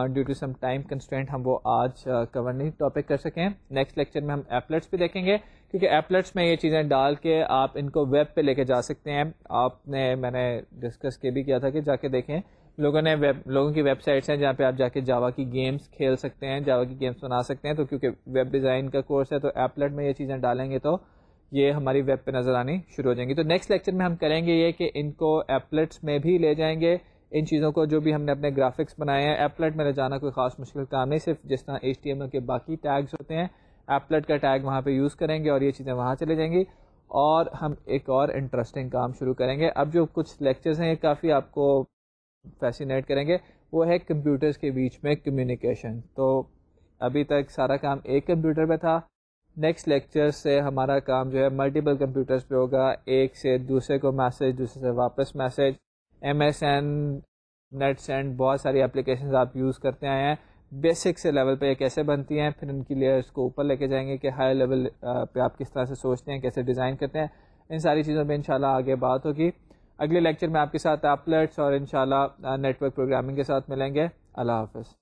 due to some time constraint ہم وہ آج کور نہیں ٹاپک کر سکیں. نیکسٹ لیکچر میں ہم ایپلیٹس پہ دیکھیں گے، کیونکہ ایپلیٹس میں یہ چیزیں ڈال کے آپ ان کو ویب پہ لے کے جا سکتے ہیں. میں نے ڈسکس بھی کیا تھا کہ جا کے دیکھیں، لوگوں کی ویب سائٹس ہیں جہاں پہ آپ جا کے جاوا کی گیمز کھیل سکتے ہیں، جاوا کی گیمز بنا سکتے ہیں. تو کیونکہ ویب ڈیزائن کا کورس ہے تو ایپلیٹ میں یہ چیزیں ڈالیں گے تو یہ ہماری ویب پہ نظر آنی شروع ہو جائیں گی. تو نیکسٹ لیکچر میں ہم کریں گے یہ کہ ان کو ایپلیٹس میں بھی لے جائیں گے. ان چیزوں کو جو بھی ہم نے اپنے گرافکس بنائے ہیں، ایپلیٹ میں لے جانا کوئی خاص مشکل کام نہیں، صرف جس طرح HTML کے باقی ٹیگز ہوتے ہیں ایپلیٹ کا ٹیگ وہاں پہ یوز کریں گے اور یہ چیزیں وہاں چلے جائیں گی. اور ہم ایک اور انٹرسٹنگ کام شروع کریں گے. اب جو کچھ لیکچرز ہیں یہ کافی آپ کو فیسینیٹ کریں گے، وہ ہے کمپیوٹرز کے بیچ میں کمیونیکیشن. تو ابھی تک سارا کام ایک کمپیوٹر پہ تھا، نیکسٹ لیکچر سے ہمارا کام جو ہے ملٹیپل کمپیوٹرز پہ ہوگا. ایک سے دوسرے کو میسج، دوسرے سے واپس میسج، MSN، نیٹ سینڈ، بہت ساری اپلیکیشنز آپ یوز کرتے آئے ہیں. بیسک سے لیول پہ یہ کیسے بنتی ہیں، پھر ان کی لیئرس کو اوپر لے کے جائیں گے کہ ہائی لیول پہ آپ کس طرح سے سوچتے ہیں، کیسے ڈیزائن کرتے ہیں. ان ساری چیزوں پہ انشاءاللہ آگے بات ہوگی. اگلے لیکچر میں آپ کے ساتھ ایپلیٹس اور انشاءاللہ نیٹ ورک پروگرامنگ کے ساتھ ملیں گے. اللہ حافظ.